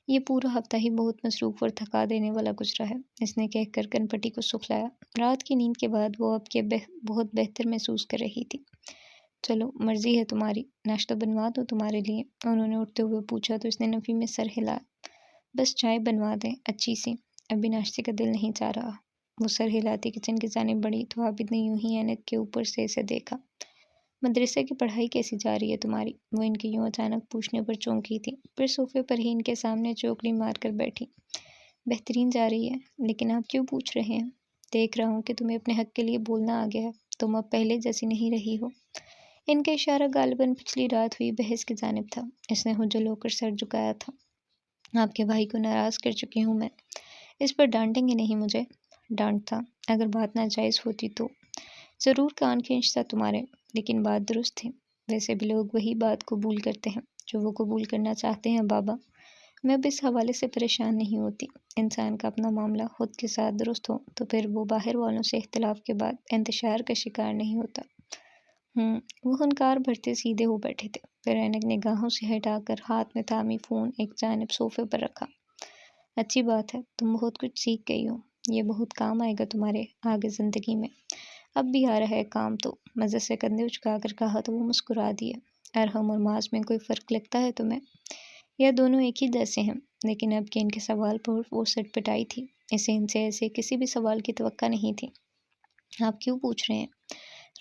یہ پورا ہفتہ ہی بہت مصروف اور تھکا دینے والا گزرا ہے، اس نے کہہ کر کن پٹی کو سکھلایا۔ رات کی نیند کے بعد وہ اب کے بہت بہتر محسوس کر رہی تھی۔ چلو مرضی ہے تمہاری، ناشتہ بنوا دو تمہارے لیے؟ انہوں نے اٹھتے ہوئے پوچھا تو اس نے نفی میں سر ہلایا۔ بس چائے بنوا دیں اچھی سی، ابھی ناشتے کا دل نہیں چاہ رہا۔ وہ سر ہلاتی کچن کی جانب بڑھی تو عابد نے یوں ہی اینک کے اوپر سے اسے دیکھا۔ مدرسے کی پڑھائی کیسی جا رہی ہے تمہاری؟ وہ ان کے یوں اچانک پوچھنے پر چونکی تھی، پھر صوفے پر ہی ان کے سامنے چوکڑی مار کر بیٹھی۔ بہترین جا رہی ہے، لیکن آپ کیوں پوچھ رہے ہیں؟ دیکھ رہا ہوں کہ تمہیں اپنے حق کے لیے بولنا آ گیا ہے، تم اب پہلے جیسی نہیں رہی ہو۔ ان کا اشارہ غالباً پچھلی رات ہوئی بحث کی جانب تھا۔ اس نے خجل ہو کر سر جھکایا تھا۔ آپ کے بھائی کو ناراض کر چکی ہوں میں، اس پر ڈانٹیں گے نہیں مجھے؟ ڈانٹتا اگر بات ناجائز ہوتی تو ضرور کان کھینچتا تمہارے، لیکن بات درست تھی۔ ویسے بھی لوگ وہی بات قبول کرتے ہیں جو وہ قبول کرنا چاہتے ہیں بابا۔ میں اب اس حوالے سے پریشان نہیں ہوتی۔ انسان کا اپنا معاملہ خود کے ساتھ درست ہو تو پھر وہ باہر والوں سے اختلاف کے بعد انتشار کا شکار نہیں ہوتا۔ وہ ہنکار بھرتے سیدھے ہو بیٹھے تھے، پھر اینک نگاہوں سے ہٹا کر ہاتھ میں تھامی فون ایک جانب صوفے پر رکھا۔ اچھی بات ہے، تم بہت کچھ سیکھ گئی ہو، یہ بہت کام آئے گا تمہارے آگے زندگی میں۔ اب بھی آ رہا ہے کام تو، مزے سے کندھے اچکا کر کہا تو وہ مسکرا دیے۔ ارحم اور معاذ میں کوئی فرق لگتا ہے تمہیں؟ یا دونوں ایک ہی جیسے ہیں؟ لیکن اب کہ ان کے سوال پر وہ سٹ پٹائی تھی، اسے ان سے ایسے کسی بھی سوال کی توقع نہیں تھی۔ آپ کیوں پوچھ رہے ہیں؟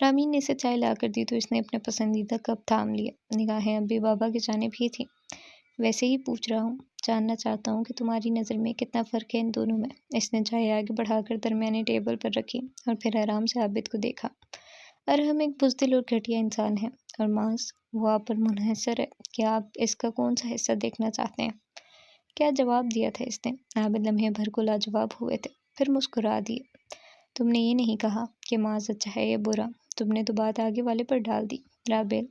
رامین نے اسے چائے لا کر دی تو اس نے اپنے پسندیدہ کپ تھام لیا۔ نگاہیں اب بھی بابا کی جانب ہی تھیں۔ ویسے ہی پوچھ رہا ہوں، جاننا چاہتا ہوں کہ تمہاری نظر میں کتنا فرق ہے ان دونوں میں۔ اس نے چائے آگے بڑھا کر درمیانی ٹیبل پر رکھی اور پھر آرام سے عابد کو دیکھا۔ ارحم ایک بزدل اور گھٹیا انسان ہے، اور معاذ وہ آپ پر منحصر ہے کہ آپ اس کا کون سا حصہ دیکھنا چاہتے ہیں۔ کیا جواب دیا تھا اس نے؟ عابد لمحے بھر کو لاجواب ہوئے تھے، پھر مسکرا دیے۔ تم نے یہ نہیں کہا کہ معاذ اچھا ہے یا برا، تم نے تو بات آگے والے پر ڈال دی۔ رابل،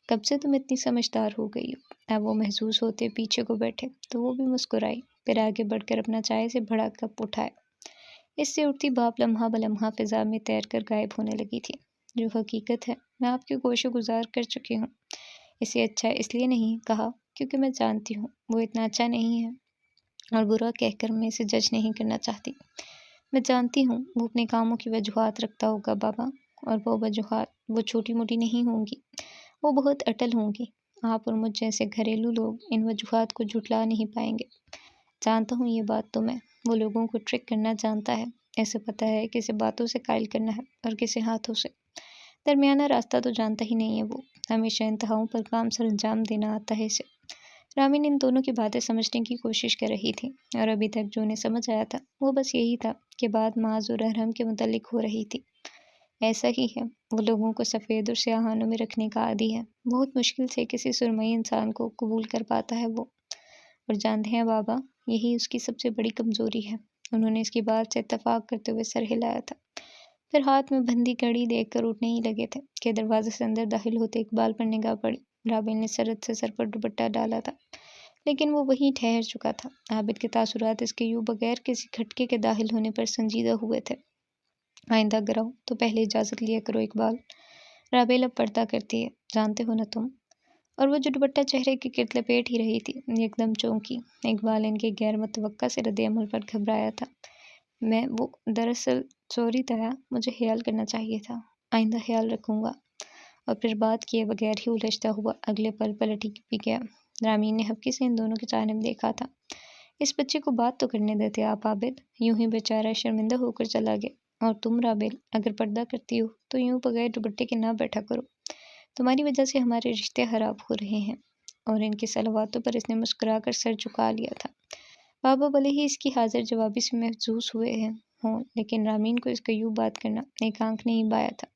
کب سے تم اتنی سمجھدار ہو گئی ہو؟ اب وہ محظوظ ہوتے پیچھے کو بیٹھے تو وہ بھی مسکرائی، پھر آگے بڑھ کر اپنا چائے سے بڑا کپ اٹھایا۔ اس سے اٹھتی بھاپ لمحہ بلمحہ فضا میں تیر کر غائب ہونے لگی تھی۔ جو حقیقت ہے میں آپ کی گوش گزار کر چکی ہوں۔ اسے اچھا اس لیے نہیں کہا کیونکہ میں جانتی ہوں وہ اتنا اچھا نہیں ہے، اور برا کہہ کر میں اسے جج نہیں کرنا چاہتی۔ میں جانتی ہوں وہ اپنے کاموں کی وجوہات رکھتا ہوگا بابا، اور وہ وجوہات وہ چھوٹی موٹی نہیں ہوں گی، وہ بہت اٹل ہوں گی۔ آپ اور مجھ جیسے گھریلو لوگ ان وجوہات کو جھٹلا نہیں پائیں گے۔ جانتا ہوں یہ بات تو میں، وہ لوگوں کو ٹرک کرنا جانتا ہے، ایسے پتہ ہے کسے باتوں سے قائل کرنا ہے اور کسے ہاتھوں سے۔ درمیانہ راستہ تو جانتا ہی نہیں ہے وہ، ہمیشہ انتہاؤں پر کام سر انجام دینا آتا ہے اسے۔ رامین ان دونوں کی باتیں سمجھنے کی کوشش کر رہی تھی، اور ابھی تک جو انہیں سمجھ آیا تھا وہ بس یہی تھا کہ بات معاذ اور ارحم کے متعلق ہو رہی تھی۔ ایسا ہی ہے، وہ لوگوں کو سفید اور سیاہانوں میں رکھنے کا عادی ہے، بہت مشکل سے کسی سرمئی انسان کو قبول کر پاتا ہے وہ۔ اور جانتے ہیں بابا، یہی اس کی سب سے بڑی کمزوری ہے۔ انہوں نے اس کی بات سے اتفاق کرتے ہوئے سر ہلایا تھا، پھر ہاتھ میں بندھی کڑی دیکھ کر اٹھنے ہی لگے تھے کہ دروازے سے اندر داخل ہوتے اقبال پر نگاہ پڑی۔ رابل نے سرت سے سر پر دوپٹہ ڈالا تھا، لیکن وہ وہیں ٹھہر چکا تھا۔ عابد کے تاثرات اس کے یوں بغیر کسی کھٹکے کے داخل ہونے پر سنجیدہ ہوئے تھے۔ آئندہ اگر آؤ تو پہلے اجازت لیا کرو اقبال، رابل اب پردہ کرتی ہے، جانتے ہو نا تم۔ اور وہ جو دوپٹہ چہرے کے گرد لپیٹ ہی رہی تھی ایک دم چونکی۔ اقبال ان کے غیر متوقع سے رد عمل پر گھبرایا تھا۔ وہ دراصل سوری تایا، مجھے خیال کرنا چاہیے تھا، آئندہ خیال رکھوں گا۔ اور پھر بات کیے بغیر ہی الجھتا ہوا اگلے پل پلٹ ہی بھی گیا۔ رامین نے ہبکی سے ان دونوں کی جانب دیکھا تھا۔ اس بچے کو بات تو کرنے دیتے آپ عابد، یوں ہی بیچارہ شرمندہ ہو کر چلا گیا۔ اور تم رابل، اگر پردہ کرتی ہو تو یوں بغیر دوپٹے کے نہ بیٹھا کرو، تمہاری وجہ سے ہمارے رشتے خراب ہو رہے ہیں۔ اور ان کی صلواتوں پر اس نے مسکرا کر سر جھکا لیا تھا۔ بابا بھلے ہی اس کی حاضر جوابی سے محظوظ ہوئے ہوں، لیکن رامین کو اس کا یوں بات کرنا ایک آنکھ نہیں بایا تھا۔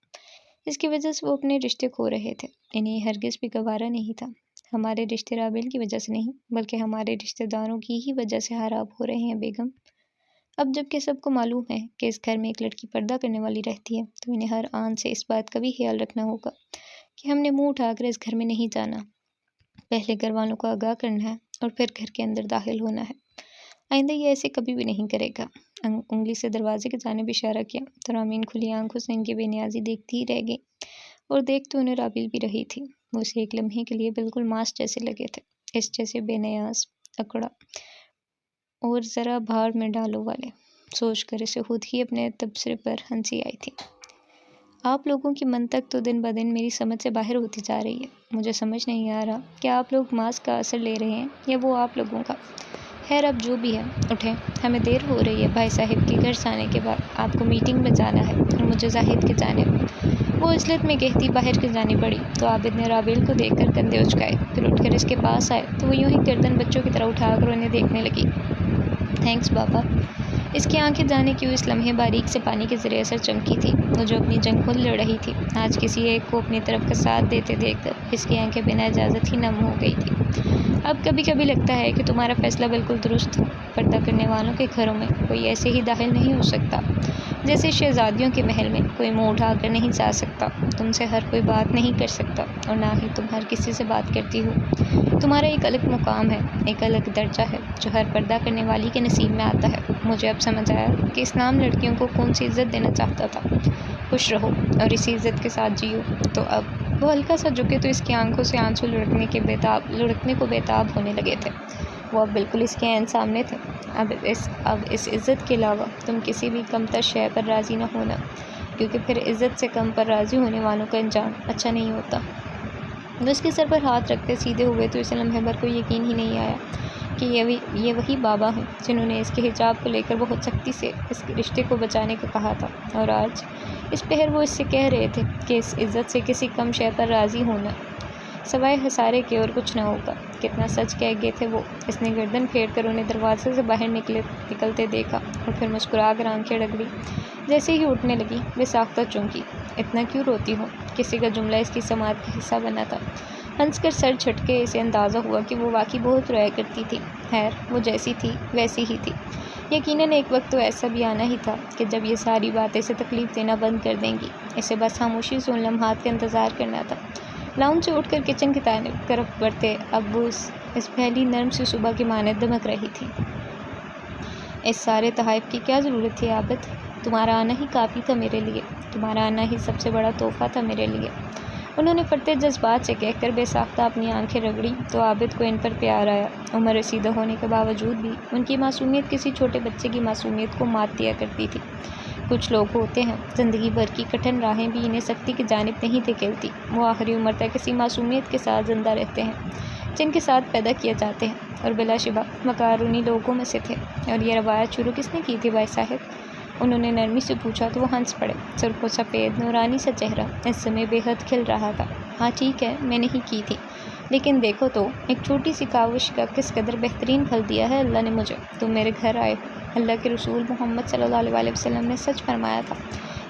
اس کی وجہ سے وہ اپنے رشتے کھو رہے تھے، انہیں ہرگز بھی گوارا نہیں تھا۔ ہمارے رشتے رابل کی وجہ سے نہیں بلکہ ہمارے رشتے داروں کی ہی وجہ سے خراب ہو رہے ہیں بیگم۔ اب جب کہ سب کو معلوم ہے کہ اس گھر میں ایک لڑکی پردہ کرنے والی رہتی ہے تو انہیں ہر آن سے اس بات کا بھی خیال رکھنا ہوگا کہ ہم نے منہ اٹھا کر اس گھر میں نہیں جانا، پہلے گھر والوں کو آگاہ کرنا ہے اور پھر گھر کے اندر داخل ہونا ہے۔ آئندہ یہ ایسے کبھی بھی نہیں کرے گا۔ انگلی سے دروازے کی جانب اشارہ کیا تو رامین کھلی آنکھوں سے ان کی بے نیازی دیکھتی ہی رہ گئی، اور دیکھ تو انہیں رابل بھی رہی تھی۔ وہ اسے ایک لمحے کے لیے بالکل ماس جیسے لگے تھے، اس جیسے بے نیاز، اکڑا اور ذرا بھاڑ میں ڈالو والے۔ سوچ کر اسے خود ہی اپنے تبصرے پر ہنسی آئی تھی۔ آپ لوگوں کی منطق تو دن بدن میری سمجھ سے باہر ہوتی جا رہی ہے۔ مجھے سمجھ نہیں آ رہا کہ آپ لوگ ماس کا اثر لے رہے ہیں یا وہ آپ لوگوں کا۔ خیر اب جو بھی ہے، اٹھیں، ہمیں دیر ہو رہی ہے۔ بھائی صاحب کے گھر سے آنے کے بعد آپ کو میٹنگ میں جانا ہے اور مجھے زاہد کی جانب۔ وہ عجلت میں کہتی باہر کی جانب بڑھی تو عابد نے رابل کو دیکھ کر کندھے اچکائے، پھر اٹھ کر اس کے پاس آئے تو وہ یوں ہی گردن بچوں کی طرح اٹھا کر انہیں دیکھنے لگی۔ تھینکس بابا۔ اس کی آنکھیں جانے کیوں اس لمحے باریک سے پانی کے ذریعے اثر چمکی تھی۔ وہ جو اپنی جنگ خود لڑ رہی تھی، آج کسی ایک کو اپنی طرف کا ساتھ دیتے دیکھ کر اس کی آنکھیں بنا اجازت ہی نم ہو گئی تھی۔ اب کبھی کبھی لگتا ہے کہ تمہارا فیصلہ بالکل درست ہو، پردہ کرنے والوں کے گھروں میں کوئی ایسے ہی داخل نہیں ہو سکتا، جیسے شہزادیوں کے محل میں کوئی منہ اٹھا کر نہیں جا سکتا، تم سے ہر کوئی بات نہیں کر سکتا، اور نہ ہی تم ہر کسی سے بات کرتی ہو۔ تمہارا ایک الگ مقام ہے، ایک الگ درجہ ہے جو ہر پردہ کرنے والی کے نصیب میں آتا ہے۔ مجھے اب سمجھ آیا کہ اسلام لڑکیوں کو کون سی عزت دینا چاہتا تھا۔ خوش رہو اور اسی عزت کے ساتھ جیو۔ تو اب وہ ہلکا سا جھکے تو اس کی آنکھوں سے آنسو لڑکنے کو بےتاب ہونے لگے تھے۔ وہ اب بالکل اس کے عین سامنے تھے۔ اب اس عزت کے علاوہ تم کسی بھی کمتر شے پر راضی نہ ہونا، کیونکہ پھر عزت سے کم پر راضی ہونے والوں کا انجام اچھا نہیں ہوتا۔ وہ اس کے سر پر ہاتھ رکھتے سیدھے ہوئے تو اسے لمحے بھر کوئی یقین ہی نہیں آیا کہ یہ وہی بابا ہیں جنہوں نے اس کے حجاب کو لے کر بہت سختی سے اس رشتے کو بچانے کو کہا تھا، اور آج اس پہر وہ اس سے کہہ رہے تھے کہ اس عزت سے کسی کم شے پر راضی ہونا سوائے خسارے کے اور کچھ نہ ہوگا۔ کتنا سچ کہہ گئے تھے وہ۔ اس نے گردن پھیر کر انہیں دروازے سے باہر نکلتے دیکھا اور پھر مسکرا کر آنکھیں رگڑی۔ جیسے ہی اٹھنے لگی بے ساختہ چونکی۔ اتنا کیوں روتی ہو؟ کسی کا جملہ اس کی سماعت کا حصہ بنا تھا۔ ہنس کر سر جھٹکے اسے اندازہ ہوا کہ وہ واقعی بہت رویا کرتی تھی۔ خیر، وہ جیسی تھی ویسی ہی تھی۔ یقیناً ایک وقت تو ایسا بھی آنا ہی تھا کہ جب یہ ساری باتیں اسے تکلیف دینا بند کر دیں گی۔ اسے بس خاموشی سے ان لمحات کا انتظار کرنا تھا۔ لاؤنج سے اٹھ کر کچن کی طرف بڑھتے اب وہ اس پہلی نرم سی صبح کی مانند دمک رہی تھی۔ اس سارے تحائف کی کیا ضرورت تھی عابد؟ تمہارا آنا ہی کافی تھا میرے لیے، تمہارا آنا ہی سب سے بڑا تحفہ تھا میرے لیے۔ انہوں نے پھٹتے جذبات سے کہہ کر بے ساختہ اپنی آنکھیں رگڑی تو عابد کو ان پر پیار آیا۔ عمر رسیدہ ہونے کے باوجود بھی ان کی معصومیت کسی چھوٹے بچے کی معصومیت کو مات دیا کرتی تھی۔ کچھ لوگ ہوتے ہیں زندگی بھر کی کٹھن راہیں بھی انہیں سختی کی جانب نہیں دھکیلتی۔ وہ آخری عمر تک کسی معصومیت کے ساتھ زندہ رہتے ہیں جن کے ساتھ پیدا کیے جاتے ہیں، اور بلا شبہ مکار انہی لوگوں میں سے تھے۔ اور یہ روایت شروع کس نے کی تھی بھائی صاحب؟ انہوں نے نرمی سے پوچھا تو وہ ہنس پڑے۔ سرخ و سفید نورانی سا چہرہ اس سمے بے حد کھل رہا تھا۔ ہاں ٹھیک ہے، میں نہیں کی تھی، لیکن دیکھو تو ایک چھوٹی سی کاوش کا کس قدر بہترین پھل دیا ہے اللہ نے مجھے۔ تم میرے گھر آئے ہو۔ اللہ کے رسول محمد صلی اللہ علیہ وسلم نے سچ فرمایا تھا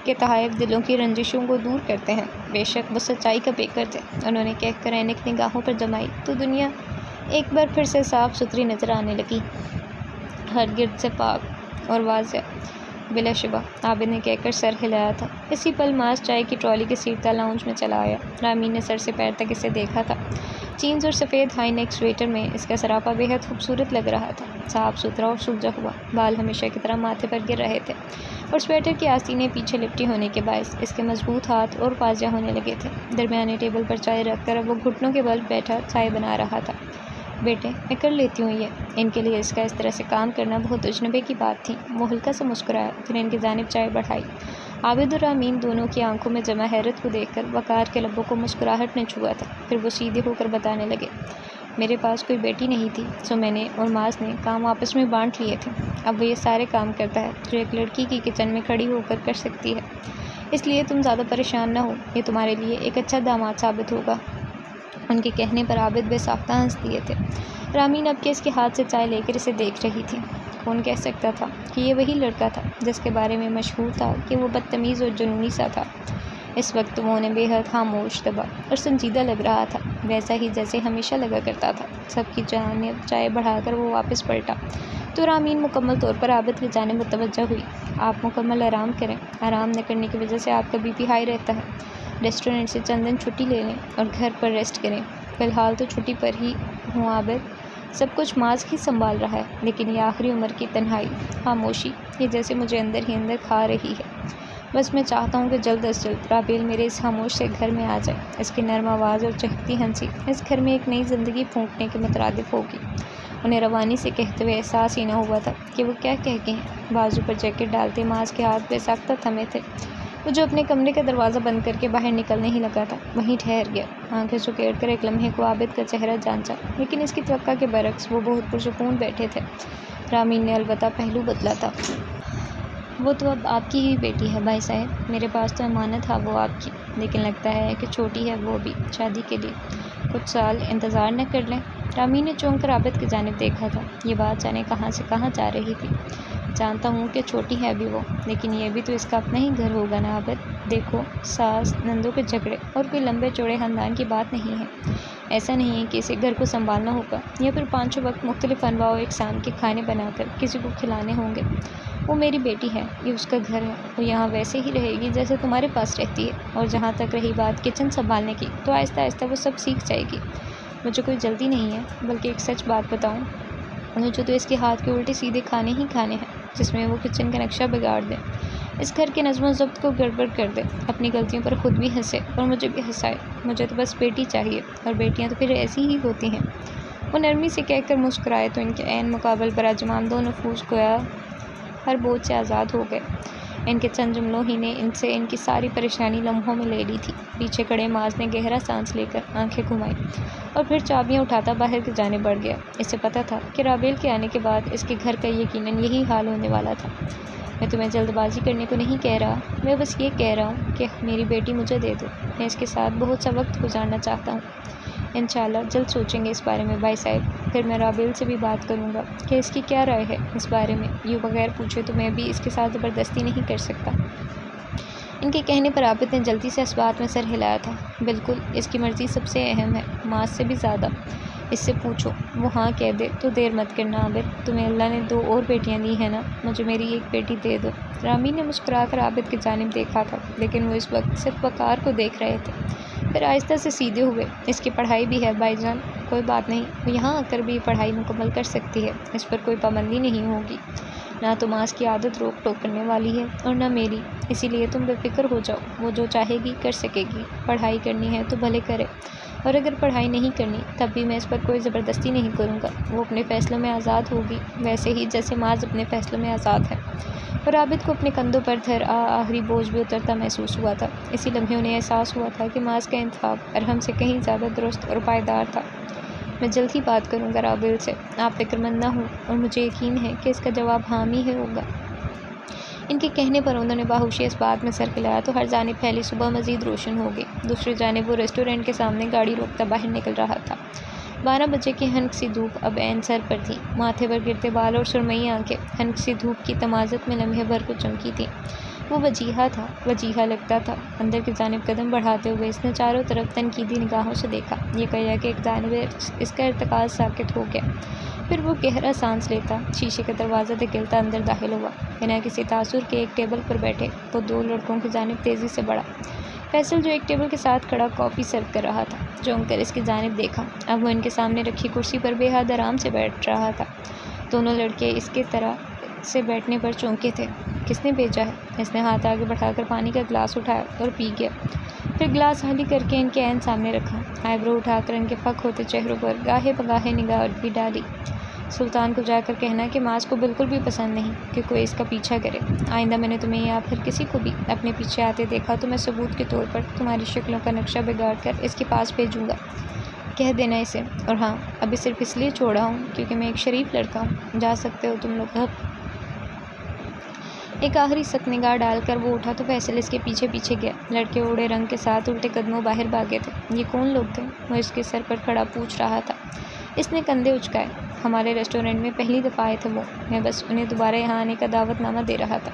کہ تحائف دلوں کی رنجشوں کو دور کرتے ہیں۔ بے شک وہ سچائی کا پیکر تھے۔ انہوں نے کہہ کر عینک نگاہوں پر جمائی تو دنیا ایک بار پھر سے صاف ستھری نظر آنے لگی، ہر گرد سے پاک اور واضح۔ بلا شبہ، عابد نے کہہ کر سر ہلایا تھا۔ اسی پل ماس چائے کی ٹرالی کے سیرتا لاؤنج میں چلا آیا۔ رامین نے سر سے پیر تک اسے دیکھا تھا۔ جینز اور سفید ہائی نیک سویٹر میں اس کا سراپا بے حد خوبصورت لگ رہا تھا، صاف ستھرا اور سلجھا ہوا۔ بال ہمیشہ کی طرح ماتھے پر گر رہے تھے اور سویٹر کی آستینیں پیچھے لپٹی ہونے کے باعث اس کے مضبوط ہاتھ اور پازیا ہونے لگے تھے۔ درمیانے ٹیبل پر چائے رکھ کر اب وہ گھٹنوں کے بل بیٹھا چائے بنا رہا تھا۔ بیٹے، میں کر لیتی ہوں یہ۔ ان کے لیے اس کا اس طرح سے کام کرنا بہت اجنبی کی بات تھی۔ وہ ہلکا سا مسکرایا، پھر ان کی جانب چائے بڑھائی۔ عابد اور رامین دونوں کی آنکھوں میں جمع حیرت کو دیکھ کر وقار کے لبوں کو مسکراہٹ نے چھوا تھا۔ پھر وہ سیدھے ہو کر بتانے لگے، میرے پاس کوئی بیٹی نہیں تھی، سو میں نے اور ماس نے کام آپس میں بانٹ لیے تھے۔ اب وہ یہ سارے کام کرتا ہے جو ایک لڑکی کی کچن میں کھڑی ہو کر سکتی ہے۔ اس لیے تم زیادہ پریشان نہ ہو، یہ تمہارے لیے ایک اچھا داماد ثابت ہوگا۔ ان کے کہنے پر عابد بے ساختہ ہنس دیے تھے۔ رامین اب کے اس کے ہاتھ سے چائے لے کر اسے دیکھ رہی تھی۔ کون کہہ سکتا تھا کہ یہ وہی لڑکا تھا جس کے بارے میں مشہور تھا کہ وہ بدتمیز اور جنونی سا تھا۔ اس وقت وہ انہیں بے حد خاموش، دبا اور سنجیدہ لگ رہا تھا، ویسا ہی جیسے ہمیشہ لگا کرتا تھا۔ سب کی جانب چائے بڑھا کر وہ واپس پلٹا تو رامین مکمل طور پر عابد کی جانب متوجہ ہوئی۔ آپ مکمل آرام کریں، آرام نہ کرنے کی وجہ سے آپ کا بی پی ہائی رہتا ہے۔ ریسٹورنٹ سے چند دن چھٹی لے لیں اور گھر پر ریسٹ کریں۔ فی الحال تو چھٹی پر ہی ہوں عابد، سب کچھ ماس ہی سنبھال رہا ہے، لیکن یہ آخری عمر کی تنہائی، خاموشی، یہ جیسے مجھے اندر ہی اندر کھا رہی ہے۔ بس میں چاہتا ہوں کہ جلد از جلد رابیل میرے اس خاموش سے گھر میں آ جائے۔ اس کی نرم آواز اور چہکتی ہنسی اس گھر میں ایک نئی زندگی پھونکنے کے مترادف ہوگی۔ انہیں روانی سے کہتے ہوئے احساس ہی نہ ہوا تھا کہ وہ کیا کہہ گئے ہیں۔ بازو پر جیکٹ ڈالتے ماس کے ہاتھ بے ساختہ تھمے تھے۔ وہ جو اپنے کمرے کا دروازہ بند کر کے باہر نکلنے ہی لگا تھا، وہیں ٹھہر گیا۔ آنکھیں سکیڑ کر ایک لمحے کو عابد کا چہرہ جانچا، لیکن اس کی توقع کے برعکس وہ بہت پرسکون بیٹھے تھے۔ رامین نے البتہ پہلو بدلا تھا۔ وہ تو اب آپ کی ہی بیٹی ہے بھائی صاحب، میرے پاس تو امانت ہے وہ آپ کی، لیکن لگتا ہے کہ چھوٹی ہے وہ بھی شادی کے لیے۔ کچھ سال انتظار نہ کر لیں؟ رامین نے چونک کر عابد کی جانب دیکھا تھا۔ یہ بات جانے کہاں سے کہاں جا رہی تھی۔ جانتا ہوں کہ چھوٹی ہے بھی وہ، لیکن یہ بھی تو اس کا اپنا ہی گھر ہوگا نا عابد۔ دیکھو، ساس نندوں کے جھگڑے اور کوئی لمبے چوڑے خاندان کی بات نہیں ہے۔ ایسا نہیں ہے کہ اسے گھر کو سنبھالنا ہوگا یا پھر 5 وقت مختلف انواع و اقسام کے کھانے بنا کر کسی کو کھلانے ہوں گے۔ وہ میری بیٹی ہے، یہ اس کا گھر ہے، وہ یہاں ویسے ہی رہے گی جیسے تمہارے پاس رہتی ہے۔ اور جہاں تک رہی بات کچن سنبھالنے کی، تو آہستہ آہستہ وہ سب سیکھ جائے گی۔ مجھے کوئی جلدی نہیں ہے، بلکہ ایک سچ بات بتاؤں، مجھے تو اس کے ہاتھ کے الٹے سیدھے کھانے ہی کھانے ہیں، جس میں وہ کچن کا نقشہ بگاڑ دے، اس گھر کے نظم و ضبط کو گڑبڑ کر دے، اپنی غلطیوں پر خود بھی ہنسے اور مجھے بھی ہنسائے۔ مجھے تو بس بیٹی چاہیے، اور بیٹیاں تو پھر ایسی ہی ہوتی ہیں۔ وہ نرمی سے کہہ کر مسکرائے تو ان کے عین مقابل براجمان دو نفوس گویا ہر بوجھ سے آزاد ہو گئے۔ ان کے چند جملوں ہی نے ان سے ان کی ساری پریشانی لمحوں میں لے لی تھی۔ پیچھے کھڑے معاذ نے گہرا سانس لے کر آنکھیں گھمائیں اور پھر چابیاں اٹھاتا باہر کی جانب بڑھ گیا۔ اسے پتہ تھا کہ رابیل کے آنے کے بعد اس کے گھر کا یقیناً یہی حال ہونے والا تھا۔ میں تمہیں جلد بازی کرنے کو نہیں کہہ رہا، میں بس یہ کہہ رہا ہوں کہ میری بیٹی مجھے دے دو، میں اس کے ساتھ بہت سا وقت گزارنا چاہتا ہوں۔ انشاءاللہ جلد سوچیں گے اس بارے میں بھائی صاحب، پھر میں رابیل سے بھی بات کروں گا کہ اس کی کیا رائے ہے اس بارے میں۔ یوں بغیر پوچھے تو میں بھی اس کے ساتھ زبردستی نہیں کر سکتا۔ ان کے کہنے پر عابد نے جلدی سے اس بات میں سر ہلایا تھا۔ بالکل، اس کی مرضی سب سے اہم ہے، ماں سے بھی زیادہ۔ اس سے پوچھو، وہ ہاں کہہ دے تو دیر مت کرنا عابد، تمہیں اللہ نے 2 اور بیٹیاں دی ہیں نا، مجھے میری ایک بیٹی دے دو۔ رامی نے مسکرا کر عابد کی جانب دیکھا تھا، لیکن وہ اس وقت صرف وقار کو دیکھ رہے تھے۔ پھر آہستہ سے سیدھے ہوئے۔ اس کی پڑھائی بھی ہے بھائی جان، کوئی بات نہیں، وہ یہاں آ کر بھی پڑھائی مکمل کر سکتی ہے، اس پر کوئی پابندی نہیں ہوگی۔ نہ تو ماس کی عادت روک ٹوک کرنے والی ہے اور نہ میری، اسی لیے تم بے فکر ہو جاؤ، وہ جو چاہے گی کر سکے گی۔ پڑھائی کرنی ہے تو بھلے کرے، اور اگر پڑھائی نہیں کرنی تب بھی میں اس پر کوئی زبردستی نہیں کروں گا۔ وہ اپنے فیصلوں میں آزاد ہوگی، ویسے ہی جیسے ماز اپنے فیصلوں میں آزاد ہے۔ اور عابد کو اپنے کندھوں پر دھر آخری بوجھ بھی اترتا محسوس ہوا تھا۔ اسی لمحے انہیں احساس ہوا تھا کہ ماز کا انتخاب ارحم سے کہیں زیادہ درست اور پائیدار تھا۔ میں جلد ہی بات کروں گا رابیل سے، آپ فکر مند نہ ہوں، اور مجھے یقین ہے کہ اس کا جواب حامی ہی ہوگا۔ ان کے کہنے پر انہوں نے باہوشی اس بات میں سر ہلایا تو ہر جانب پھیلی صبح مزید روشن ہو گئی۔ دوسری جانب وہ ریسٹورینٹ کے سامنے گاڑی روکتا باہر نکل رہا تھا۔ 12 بجے کی ہنک سی دھوپ اب عین سر پر تھی، ماتھے پر گرتے بال اور سرمئی آنکھیں ہنک سی دھوپ کی تمازت میں لمحے بھر کو چمکی تھیں۔ وہ وجیہہ تھا، وجیہہ لگتا تھا۔ اندر کی جانب قدم بڑھاتے ہوئے اس نے چاروں طرف تنقیدی نگاہوں سے دیکھا۔ یہ کہا کہ ایک جانب اس کا ارتکاز ساکت ہو گیا۔ پھر وہ گہرا سانس لیتا شیشے کا دروازہ دھکیلتا اندر داخل ہوا۔ بنا کسی تاثر کے ایک ٹیبل پر بیٹھے وہ 2 لڑکوں کی جانب تیزی سے بڑھا۔ فیصل جو ایک ٹیبل کے ساتھ کھڑا کافی سرو کر رہا تھا، چونک کر اس کی جانب دیکھا۔ اب وہ ان کے سامنے رکھی کرسی پر بے حد آرام سے بیٹھ رہا تھا۔ دونوں لڑکے اس کے طرح سے بیٹھنے پر چونکے تھے۔ کس نے بھیجا ہے؟ اس نے ہاتھ آگے بڑھا کر پانی کا گلاس اٹھایا اور پی گیا، پھر گلاس خالی کر کے ان کے عین سامنے رکھا۔ آئیبرو اٹھا کر ان کے پھک ہوتے چہروں پر گاہے بگاہے نگاہ بھی ڈالی۔ سلطان کو جا کر کہنا کہ ماس کو بالکل بھی پسند نہیں کہ کوئی اس کا پیچھا کرے۔ آئندہ میں نے تمہیں یا پھر کسی کو بھی اپنے پیچھے آتے دیکھا تو میں ثبوت کے طور پر تمہاری شکلوں کا نقشہ بگاڑ کر اس کے پاس بھیجوں گا، کہہ دینا اسے۔ اور ہاں، ابھی صرف اس لیے چھوڑا ہوں کیونکہ میں ایک شریف لڑکا ہوں۔ جا سکتے ہو تم لوگ اب۔ ایک آخری سخت نگاہ ڈال کر وہ اٹھا تو فیصل اس کے پیچھے پیچھے گیا۔ لڑکے اوڑے رنگ کے ساتھ الٹے قدموں باہر بھاگے تھے۔ یہ کون لوگ تھے؟ وہ اس کے سر پر کھڑا پوچھ رہا تھا۔ اس نے کندھے اچکائے۔ ہمارے ریسٹورینٹ میں پہلی دفعہ آئے تھے وہ، میں بس انہیں دوبارہ یہاں آنے کا دعوت نامہ دے رہا تھا،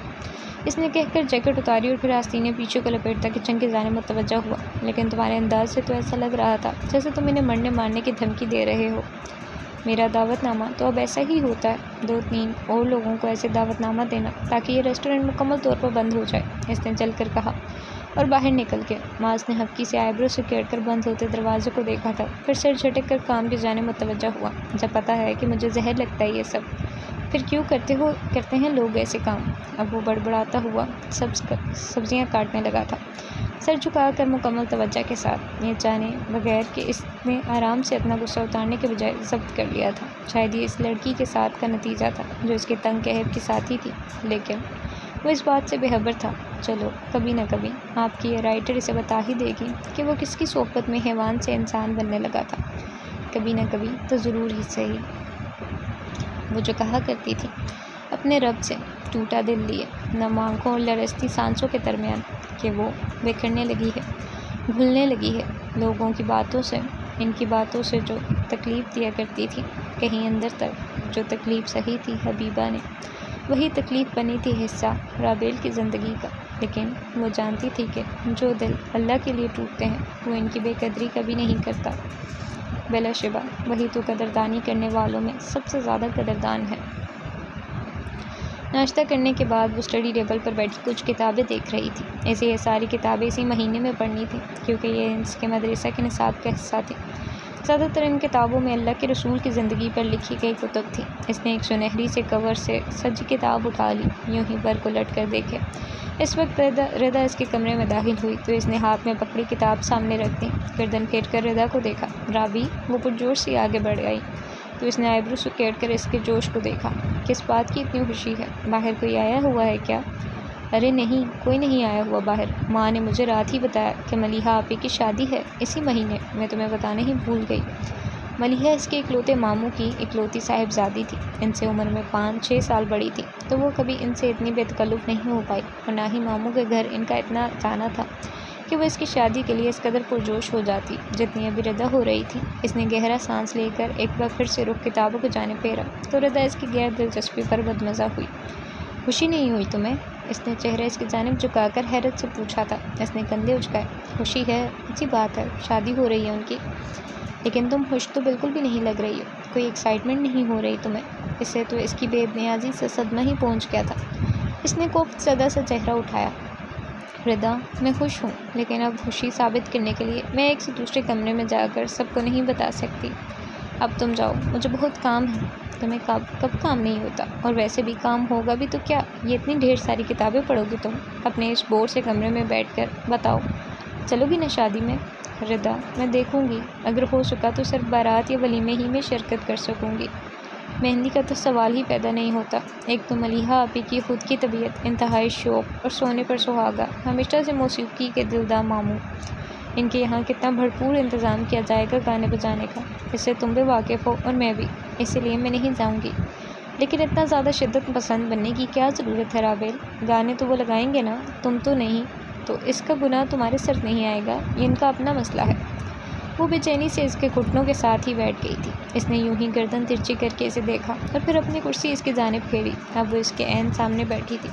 اس نے کہہ کر جیکٹ اتاری اور پھر آستینے پیچھے کو لپیٹتا کچن کی جانب متوجہ ہوا۔ لیکن تمہارے انداز سے تو ایسا لگ رہا تھا جیسے تم انہیں مرنے مارنے کی دھمکی دے رہے ہو۔ میرا دعوت نامہ تو اب ایسا ہی ہوتا ہے، 2-3 اور لوگوں کو ایسے دعوت نامہ دینا تاکہ یہ ریسٹورینٹ مکمل طور پر بند ہو جائے، اس نے جل کر کہا اور باہر نکل گیا۔ ماس نے ہفکی سے آئیبرو سے کیڑ کر بند ہوتے دروازے کو دیکھا تھا، پھر سر جھٹک کر کام کی جانب متوجہ ہوا۔ جب پتہ ہے کہ مجھے زہر لگتا ہے یہ سب، پھر کیوں کرتے ہیں لوگ ایسے کام؟ اب وہ بڑبڑاتا ہوا سبزیاں کاٹنے لگا تھا، سر جھکا کر مکمل توجہ کے ساتھ، یہ جانے بغیر کہ اس نے آرام سے اپنا غصہ اتارنے کے بجائے ضبط کر لیا تھا۔ شاید یہ اس لڑکی کے ساتھ کا نتیجہ تھا جو اس کے تنگ قہر کی ساتھی تھی، لیکن وہ اس بات سے بے خبر تھا۔ چلو، کبھی نہ کبھی آپ کی یہ رائٹر اسے بتا ہی دے گی کہ وہ کس کی صحبت میں حیوان سے انسان بننے لگا تھا۔ کبھی نہ کبھی تو ضرور ہی صحیح۔ وہ جو کہا کرتی تھی اپنے رب سے ٹوٹا دل لیے، نم آنکھوں اور لرزتی سانسوں کے درمیان، کہ وہ بکھرنے لگی ہے، گھلنے لگی ہے لوگوں کی باتوں سے، ان کی باتوں سے جو تکلیف دیا کرتی تھی، کہیں اندر تک جو تکلیف سہی تھی حبیبہ نے، وہی تکلیف بنی تھی حصہ رابیل کی زندگی کا، لیکن وہ جانتی تھی کہ جو دل اللہ کے لیے ٹوٹتے ہیں وہ ان کی بے قدری کبھی نہیں کرتا۔ بلا شبہ وہی تو قدردانی کرنے والوں میں سب سے زیادہ قدردان ہے۔ ناشتہ کرنے کے بعد وہ اسٹڈی ٹیبل پر بیٹھی کچھ کتابیں دیکھ رہی تھی۔ اسے یہ ساری کتابیں اسی مہینے میں پڑھنی تھیں کیونکہ یہ اس کے مدرسہ کے نصاب کا حصہ تھی۔ زیادہ تر ان کتابوں میں اللہ کے رسول کی زندگی پر لکھی گئی کتب تھی۔ اس نے ایک سنہری سے کور سے سجی کتاب اٹھا لی، یوں ہی پر کو لٹ کر دیکھے۔ اس وقت رضا اس کے کمرے میں داخل ہوئی تو اس نے ہاتھ میں پکڑی کتاب سامنے رکھ دی۔ گردن پھیر کر رضا کو دیکھا۔ رابی وہ پرجوش سے آگے بڑھ گئی تو اس نے آئیبرو سکیڑ کر اس کے جوش کو دیکھا۔ کس بات کی اتنی خوشی ہے؟ باہر کوئی آیا ہوا ہے کیا؟ ارے نہیں، کوئی نہیں آیا ہوا باہر۔ ماں نے مجھے رات ہی بتایا کہ ملیحہ آپی کی شادی ہے اسی مہینے، میں تمہیں بتانا ہی بھول گئی۔ ملیحہ اس کے اکلوتے ماموں کی اکلوتی صاحبزادی تھی۔ ان سے عمر میں 5-6 سال بڑی تھی، تو وہ کبھی ان سے اتنی بے تکلف نہیں ہو پائی، اور نہ ہی ماموں کے گھر ان کا اتنا جانا تھا کہ وہ اس کی شادی کے لیے اس قدر پرجوش ہو جاتی جتنی ابھی رضا ہو رہی تھی۔ اس نے گہرا سانس لے کر ایک بار پھر سے رخ کتابوں کو جانب پھیرا تو رضا اس کی غیر دلچسپی پر بدمزہ ہوئی۔ خوشی نہیں ہوئی تمہیں؟ اس نے چہرہ اس کی جانب جھکا کر حیرت سے پوچھا تھا۔ اس نے کندھے اچکائے۔ خوشی ہے، اچھی بات ہے، شادی ہو رہی ہے ان کی، لیکن تم خوش تو بالکل بھی نہیں لگ رہی ہو۔ کوئی ایکسائٹمنٹ نہیں ہو رہی تمہیں؟ اسے تو اس کی بے نیازی سے صدمہ ہی پہنچ گیا تھا۔ اس نے کوفت زدہ سا چہرہ اٹھایا۔ رضا میں خوش ہوں، لیکن اب خوشی ثابت کرنے کے لیے میں ایک سے دوسرے کمرے میں جا کر سب کو نہیں بتا سکتی۔ اب تم جاؤ، مجھے بہت کام ہے۔ تمہیں کب کام نہیں ہوتا؟ اور ویسے بھی کام ہوگا بھی تو کیا، یہ اتنی ڈھیر ساری کتابیں پڑھو گی تم اپنے اس بور سے کمرے میں بیٹھ کر؟ بتاؤ، چلو گی نا شادی میں؟ رضا میں دیکھوں گی، اگر ہو سکا تو صرف بارات یا ولیمے ہی میں شرکت کر سکوں گی۔ مہندی کا تو سوال ہی پیدا نہیں ہوتا۔ ایک تو ملیحہ آپی کی خود کی طبیعت انتہائی شوق اور سونے پر سہاگا، ہمیشہ سے موسیقی کے دلدار ماموں، ان کے یہاں کتنا بھرپور انتظام کیا جائے گا گانے بجانے کا، اس سے تم بھی واقف ہو اور میں بھی، اسی لیے میں نہیں جاؤں گی۔ لیکن اتنا زیادہ شدت پسند بننے کی کیا ضرورت ہے رابیل؟ گانے تو وہ لگائیں گے نا، تم تو نہیں، تو اس کا گناہ تمہارے سر نہیں آئے گا، یہ ان کا اپنا مسئلہ ہے۔ وہ بے چینی سے اس کے گھٹنوں کے ساتھ ہی بیٹھ گئی تھی۔ اس نے یوں ہی گردن ترچھی کر کے اسے دیکھا اور پھر اپنی کرسی اس کی جانب پھیری۔ اب وہ اس کے عین سامنے بیٹھی تھی،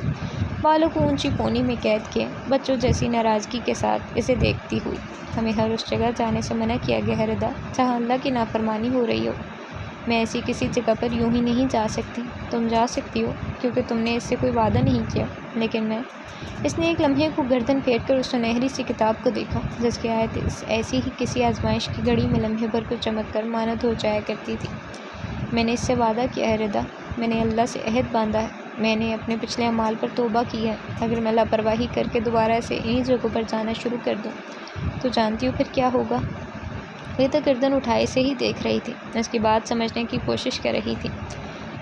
بالوں کو اونچی پونی میں قید کیے، بچوں جیسی ناراضگی کے ساتھ اسے دیکھتی ہوئی۔ ہمیں ہر اس جگہ جانے سے منع کیا گیا ہے رضا جہاں اللہ کی نافرمانی ہو رہی ہو۔ میں ایسی کسی جگہ پر یوں ہی نہیں جا سکتی۔ تم جا سکتی ہو کیونکہ تم نے اس سے کوئی وعدہ نہیں کیا، لیکن میں۔ اس نے ایک لمحے کو گردن پھیر کر اس سنہری سی کتاب کو دیکھا جس کی آیت ایسی ہی کسی آزمائش کی گھڑی میں لمحے بھر کو چمک کر مانند ہو جایا کرتی تھی۔ میں نے اس سے وعدہ کیا ہے رضا، میں نے اللہ سے عہد باندھا ہے، میں نے اپنے پچھلے اعمال پر توبہ کی ہے۔ اگر میں لاپرواہی کر کے دوبارہ سے انہی جگہوں پر جانا شروع کر دوں تو جانتی ہو پھر کیا ہوگا؟ وہ تو گردن اٹھائے سے ہی دیکھ رہی تھی، اس کی بات سمجھنے کی کوشش کر رہی تھی۔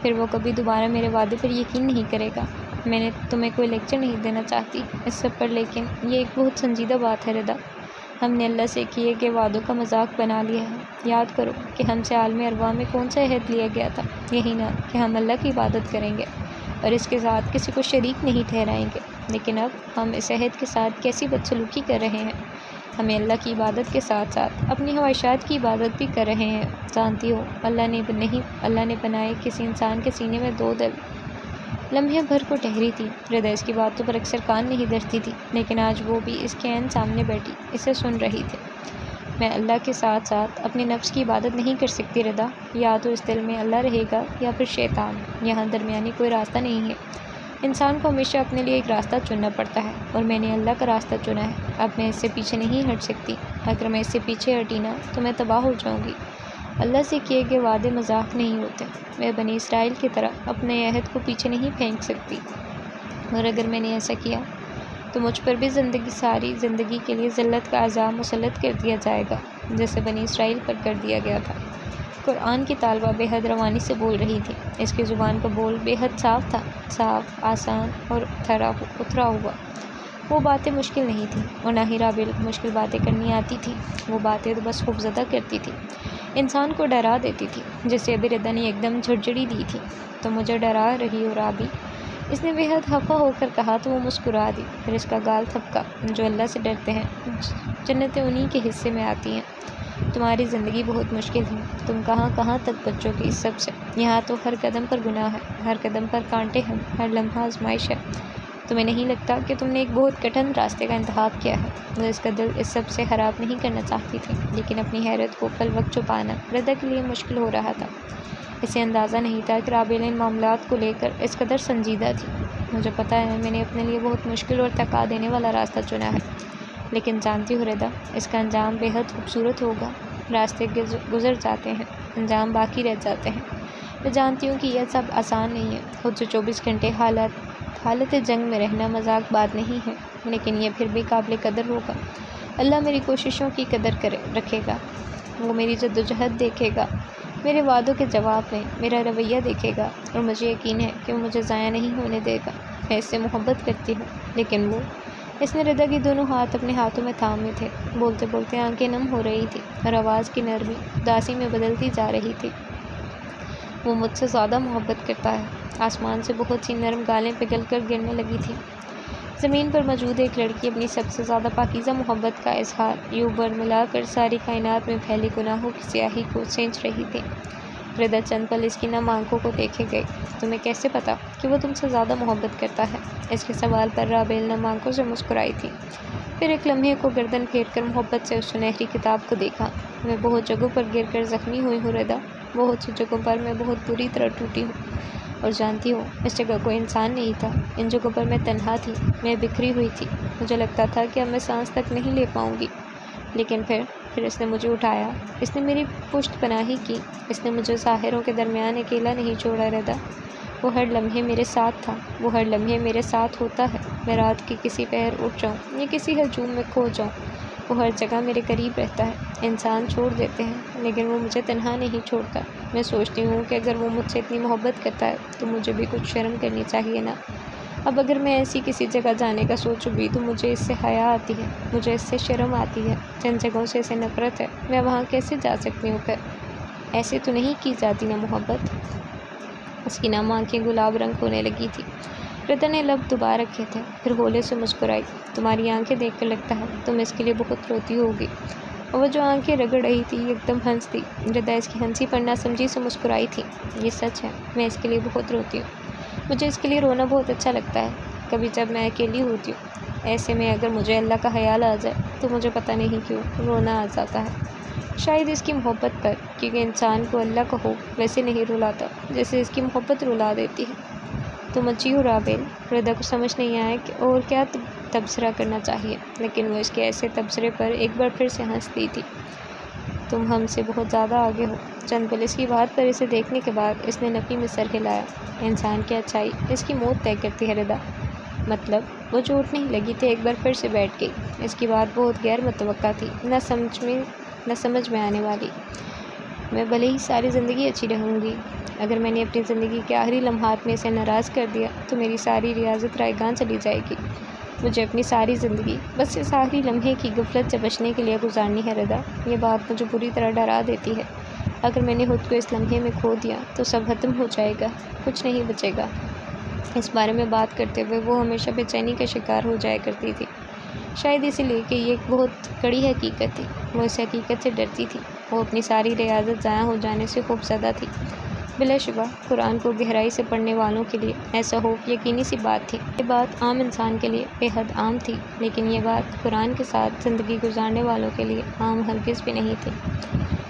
پھر وہ کبھی دوبارہ میرے وعدے پر یقین نہیں کرے گا۔ میں نے تمہیں کوئی لیکچر نہیں دینا چاہتی اس سب پر، لیکن یہ ایک بہت سنجیدہ بات ہے رضا۔ ہم نے اللہ سے کیے گئے وعدوں کا مذاق بنا لیا ہے۔ یاد کرو کہ ہم سے عالم ارواح میں کون سا عہد لیا گیا تھا، یہی نا کہ ہم اللہ کی عبادت کریں گے اور اس کے ساتھ کسی کو شریک نہیں ٹھہرائیں گے۔ لیکن اب ہم اس عہد کے ساتھ کیسی بدسلوکی کر رہے ہیں؟ ہمیں اللہ کی عبادت کے ساتھ ساتھ اپنی خواہشات کی عبادت بھی کر رہے ہیں۔ جانتی ہو اللہ نے بنائے کسی انسان کے سینے میں 2 دل۔ لمحے بھر کو ٹہری تھی رضا اس کی باتوں پر اکثر کان نہیں دھرتی تھی، لیکن آج وہ بھی اس کے عین سامنے بیٹھی اسے سن رہی تھی۔ میں اللہ کے ساتھ ساتھ اپنے نفس کی عبادت نہیں کر سکتی رضا، یا تو اس دل میں اللہ رہے گا یا پھر شیطان، یہاں درمیانی کوئی راستہ نہیں ہے۔ انسان کو ہمیشہ اپنے لیے ایک راستہ چننا پڑتا ہے اور میں نے اللہ کا راستہ چنا ہے۔ اب میں اس سے پیچھے نہیں ہٹ سکتی، اگر میں اس سے پیچھے ہٹی نا تو میں تباہ ہو جاؤں گی۔ اللہ سے کیے گئے وعدے مذاق نہیں ہوتے۔ میں بنی اسرائیل کی طرح اپنے عہد کو پیچھے نہیں پھینک سکتی، اور اگر میں نے ایسا کیا تو مجھ پر بھی ساری زندگی کے لیے ذلت کا عذاب مسلط کر دیا جائے گا جیسے بنی اسرائیل پر کر دیا گیا تھا۔ قرآن کی طالبہ بے حد روانی سے بول رہی تھی۔ اس کی زبان کا بول بے حد صاف تھا، صاف، آسان اور اترا ہوا۔ وہ باتیں مشکل نہیں تھیں اور نہ ہی رابیل کو مشکل باتیں کرنی آتی تھیں۔ وہ باتیں تو بس خوفزدہ کرتی تھی، انسان کو ڈرا دیتی تھی، جیسے ابھی رضا نے ایک دم جھڑجھڑی دی تھی۔ تو مجھے ڈرا رہی ہو رابی؟ اس نے بے حد خفا ہو کر کہا تو وہ مسکرا دی، پھر اس کا گال تھپکا۔ جو اللہ سے ڈرتے ہیں جنتیں انہی کے حصے میں آتی ہیں۔ تمہاری زندگی بہت مشکل ہے، تم کہاں کہاں تک بچو گی اس سب سے؟ یہاں تو ہر قدم پر گناہ ہے، ہر قدم پر کانٹے ہیں، ہر لمحہ آزمائش ہے۔ تمہیں نہیں لگتا کہ تم نے ایک بہت کٹھن راستے کا انتخاب کیا ہے؟ وہ اس کا دل اس سب سے خراب نہیں کرنا چاہتی تھی، لیکن اپنی حیرت کو فی الوقت چھپانا ردا کے لیے مشکل ہو رہا تھا۔ اسے اندازہ نہیں تھا کہ رابعہ ان معاملات کو لے کر اس قدر سنجیدہ تھی۔ مجھے پتہ ہے میں نے اپنے لیے بہت مشکل اور تھکا دینے والا راستہ چنا ہے، لیکن جانتی ہوں ردا، اس کا انجام بے حد خوبصورت ہوگا۔ راستے گزر جاتے ہیں، انجام باقی رہ جاتے ہیں۔ میں جانتی ہوں کہ یہ سب آسان نہیں ہے، خود سے 24 گھنٹے حالت جنگ میں رہنا مذاق بات نہیں ہے، لیکن یہ پھر بھی قابل قدر ہوگا۔ اللہ میری کوششوں کی قدر رکھے گا، وہ میری جدوجہد دیکھے گا، میرے وعدوں کے جواب میں میرا رویہ دیکھے گا، اور مجھے یقین ہے کہ وہ مجھے ضائع نہیں ہونے دے گا۔ میں اس سے محبت کرتی ہوں، لیکن وہ… اس نے ردا کے دونوں ہاتھ اپنے ہاتھوں میں تھامے تھے، بولتے بولتے آنکھیں نم ہو رہی تھی اور آواز کی نرمی اداسی میں بدلتی جا رہی تھی۔ وہ مجھ سے زیادہ محبت کرتا ہے۔ آسمان سے بہت سی نرم گالیں پگھل کر گرنے لگی تھیں۔ زمین پر موجود ایک لڑکی اپنی سب سے زیادہ پاکیزہ محبت کا اظہار یوں برملا کر ساری کائنات میں پھیلی گناہوں کی سیاہی کو سینچ رہی تھی۔ ردا چند پل اس کی نم آنکھوں کو دیکھے گئی۔ تمہیں کیسے پتا کہ وہ تم سے زیادہ محبت کرتا ہے؟ اس کے سوال پر رابعہ نم آنکھوں سے مسکرائی تھی، پھر ایک لمحے کو گردن پھیر کر محبت سے اس سنہری کتاب کو دیکھا۔ میں بہت جگہوں پر گر کر زخمی ہوئی ہوں ردا، بہت سی جگہوں پر میں بہت بری طرح ٹوٹی ہوں، اور جانتی ہوں اس جگہ کوئی انسان نہیں تھا۔ ان جگہوں پر میں تنہا تھی، میں بکھری ہوئی تھی، مجھے لگتا تھا کہ اب میں سانس تک نہیں لے پاؤں گی، لیکن پھر اس نے مجھے اٹھایا، اس نے میری پشت پناہی کی، اس نے مجھے ساحروں کے درمیان اکیلا نہیں چھوڑا ردا۔ وہ ہر لمحے میرے ساتھ تھا، وہ ہر لمحے میرے ساتھ ہوتا ہے۔ میں رات کی کسی پہر اٹھ جاؤں یا کسی ہجوم میں کھو جاؤں، وہ ہر جگہ میرے قریب رہتا ہے۔ انسان چھوڑ دیتے ہیں، لیکن وہ مجھے تنہا نہیں چھوڑتا۔ میں سوچتی ہوں کہ اگر وہ مجھ سے اتنی محبت کرتا ہے تو مجھے بھی کچھ شرم کرنی چاہیے نا۔ اب اگر میں ایسی کسی جگہ جانے کا سوچوں بھی تو مجھے اس سے حیا آتی ہے، مجھے اس سے شرم آتی ہے، جن جگہوں سے اسے نفرت ہے میں وہاں کیسے جا سکتی ہوں؟ پھر ایسے تو نہیں کی جاتی نا محبت۔ اس کی نم آنکھیں گلاب رنگ ہونے لگی تھی۔ ردا نے لب دبا رکھے تھے، پھر ہولے سے مسکرائی۔ تمہاری آنکھیں دیکھ کر لگتا ہے تم اس کے لیے بہت روتی ہوگی۔ اور وہ جو آنکھیں رگڑ رہی تھی ایک دم ہنس دی۔ ردا اس کی ہنسی پر نہ سمجھی سے مسکرائی تھی۔ یہ سچ ہے، میں اس کے لیے بہت روتی ہوں، مجھے اس کے لیے رونا بہت اچھا لگتا ہے۔ کبھی جب میں اکیلی ہوتی ہوں، ایسے میں اگر مجھے اللہ کا خیال آ جائے تو مجھے پتہ نہیں کیوں رونا آ جاتا ہے۔ شاید اس کی محبت پر، کیونکہ انسان کو اللہ کا خوف ویسے نہیں رلاتا جیسے اس کی محبت رلا دیتی ہے۔ تم اچھی ہو رابعہ۔ ردا کو سمجھ نہیں آیا کہ اور کیا تبصرہ کرنا چاہیے، لیکن وہ اس کے ایسے تبصرے پر ایک بار پھر سے ہنس دی تھی۔ تم ہم سے بہت زیادہ آگے ہو۔ چند پل اس کی بات پر اسے دیکھنے کے بعد اس نے نفی میں سر ہلایا۔ انسان کی اچھائی اس کی موت طے کرتی ہے ردا۔ مطلب؟ وہ جو اٹھنے ہی لگی تھی ایک بار پھر سے بیٹھ گئی۔ اس کی بات بہت غیر متوقع تھی، نہ سمجھ میں آنے والی۔ میں بھلے ہی ساری زندگی اچھی رہوں گی، اگر میں نے اپنی زندگی کے آخری لمحات میں اسے ناراض کر دیا تو میری ساری ریاضت رائیگاں چلی جائے گی۔ مجھے اپنی ساری زندگی بس اس آخری لمحے کی غفلت سے بچنے کے لیے گزارنی ہے ردا۔ یہ بات مجھے بری طرح ڈرا دیتی ہے۔ اگر میں نے خود کو اس لمحے میں کھو دیا تو سب ختم ہو جائے گا، کچھ نہیں بچے گا۔ اس بارے میں بات کرتے ہوئے وہ ہمیشہ بے چینی کا شکار ہو جایا کرتی تھی، شاید اسی لیے کہ یہ ایک بہت کڑی حقیقت تھی۔ وہ اس حقیقت سے ڈرتی تھی، وہ اپنی ساری ریاضت ضائع ہو جانے سے خوفزدہ تھی۔ بلا شبہ قرآن کو گہرائی سے پڑھنے والوں کے لیے ایسا خوف یقینی سی بات تھی۔ یہ بات عام انسان کے لیے بے حد عام تھی، لیکن یہ بات قرآن کے ساتھ زندگی گزارنے والوں کے لیے عام ہرگز بھی نہیں تھی۔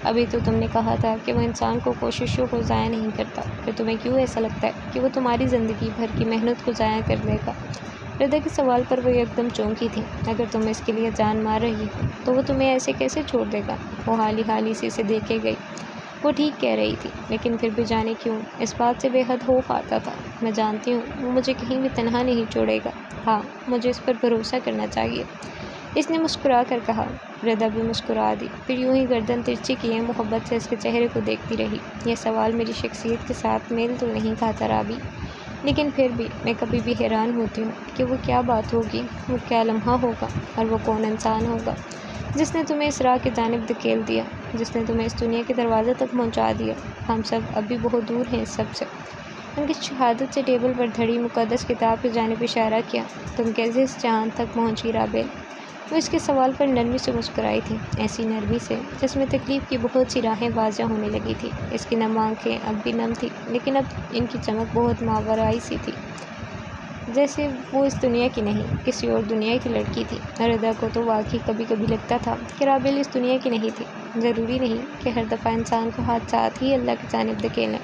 ابھی تو تم نے کہا تھا کہ وہ انسان کو کوششوں کو ضائع نہیں کرتا، پھر تمہیں کیوں ایسا لگتا ہے کہ وہ تمہاری زندگی بھر کی محنت کو ضائع کر دے گا؟ ردا کے سوال پر وہ ایک دم چونکی تھی۔ اگر تم اس کے لیے جان مار رہی ہو تو وہ تمہیں ایسے کیسے چھوڑ دے گا؟ وہ حالی سے اسے دیکھے گئی۔ وہ ٹھیک کہہ رہی تھی، لیکن پھر بھی جانے کیوں اس بات سے بے حد خوف آتا تھا۔ میں جانتی ہوں وہ مجھے کہیں بھی تنہا نہیں چھوڑے گا۔ ہاں، مجھے اس پر بھروسہ کرنا چاہیے، اس نے مسکرا کر کہا۔ ردا بھی مسکرا دی، پھر یوں ہی گردن ترچھی کیے محبت سے اس کے چہرے کو دیکھتی رہی۔ یہ سوال میری شخصیت کے ساتھ میل تو نہیں کھاتا رابعہ، لیکن پھر بھی میں کبھی بھی حیران ہوتی ہوں کہ وہ کیا بات ہوگی، وہ کیا لمحہ ہوگا، اور وہ کون انسان ہوگا جس نے تمہیں اس راہ کی جانب دھکیل دیا، جس نے تمہیں اس دنیا کے دروازے تک پہنچا دیا۔ ہم سب ابھی بہت دور ہیں اس سب سے۔ ان کی شہادت سے ٹیبل پر دھری مقدس کتاب کی جانب اشارہ کیا۔ تم کیسے اس چاند تک پہنچی رابعہ؟ وہ اس کے سوال پر نرمی سے مسکرائی تھی، ایسی نرمی سے جس میں تکلیف کی بہت سی راہیں واضح ہونے لگی تھی۔ اس کی نم آنکھیں اب بھی نم تھی، لیکن اب ان کی چمک بہت ماورائی سی تھی، جیسے وہ اس دنیا کی نہیں، کسی اور دنیا کی لڑکی تھی۔ ردا کو تو واقعی کبھی کبھی لگتا تھا کہ رابل اس دنیا کی نہیں تھی۔ ضروری نہیں کہ ہر دفعہ انسان کو حادثات ہی اللہ کی جانب دھکیلیں۔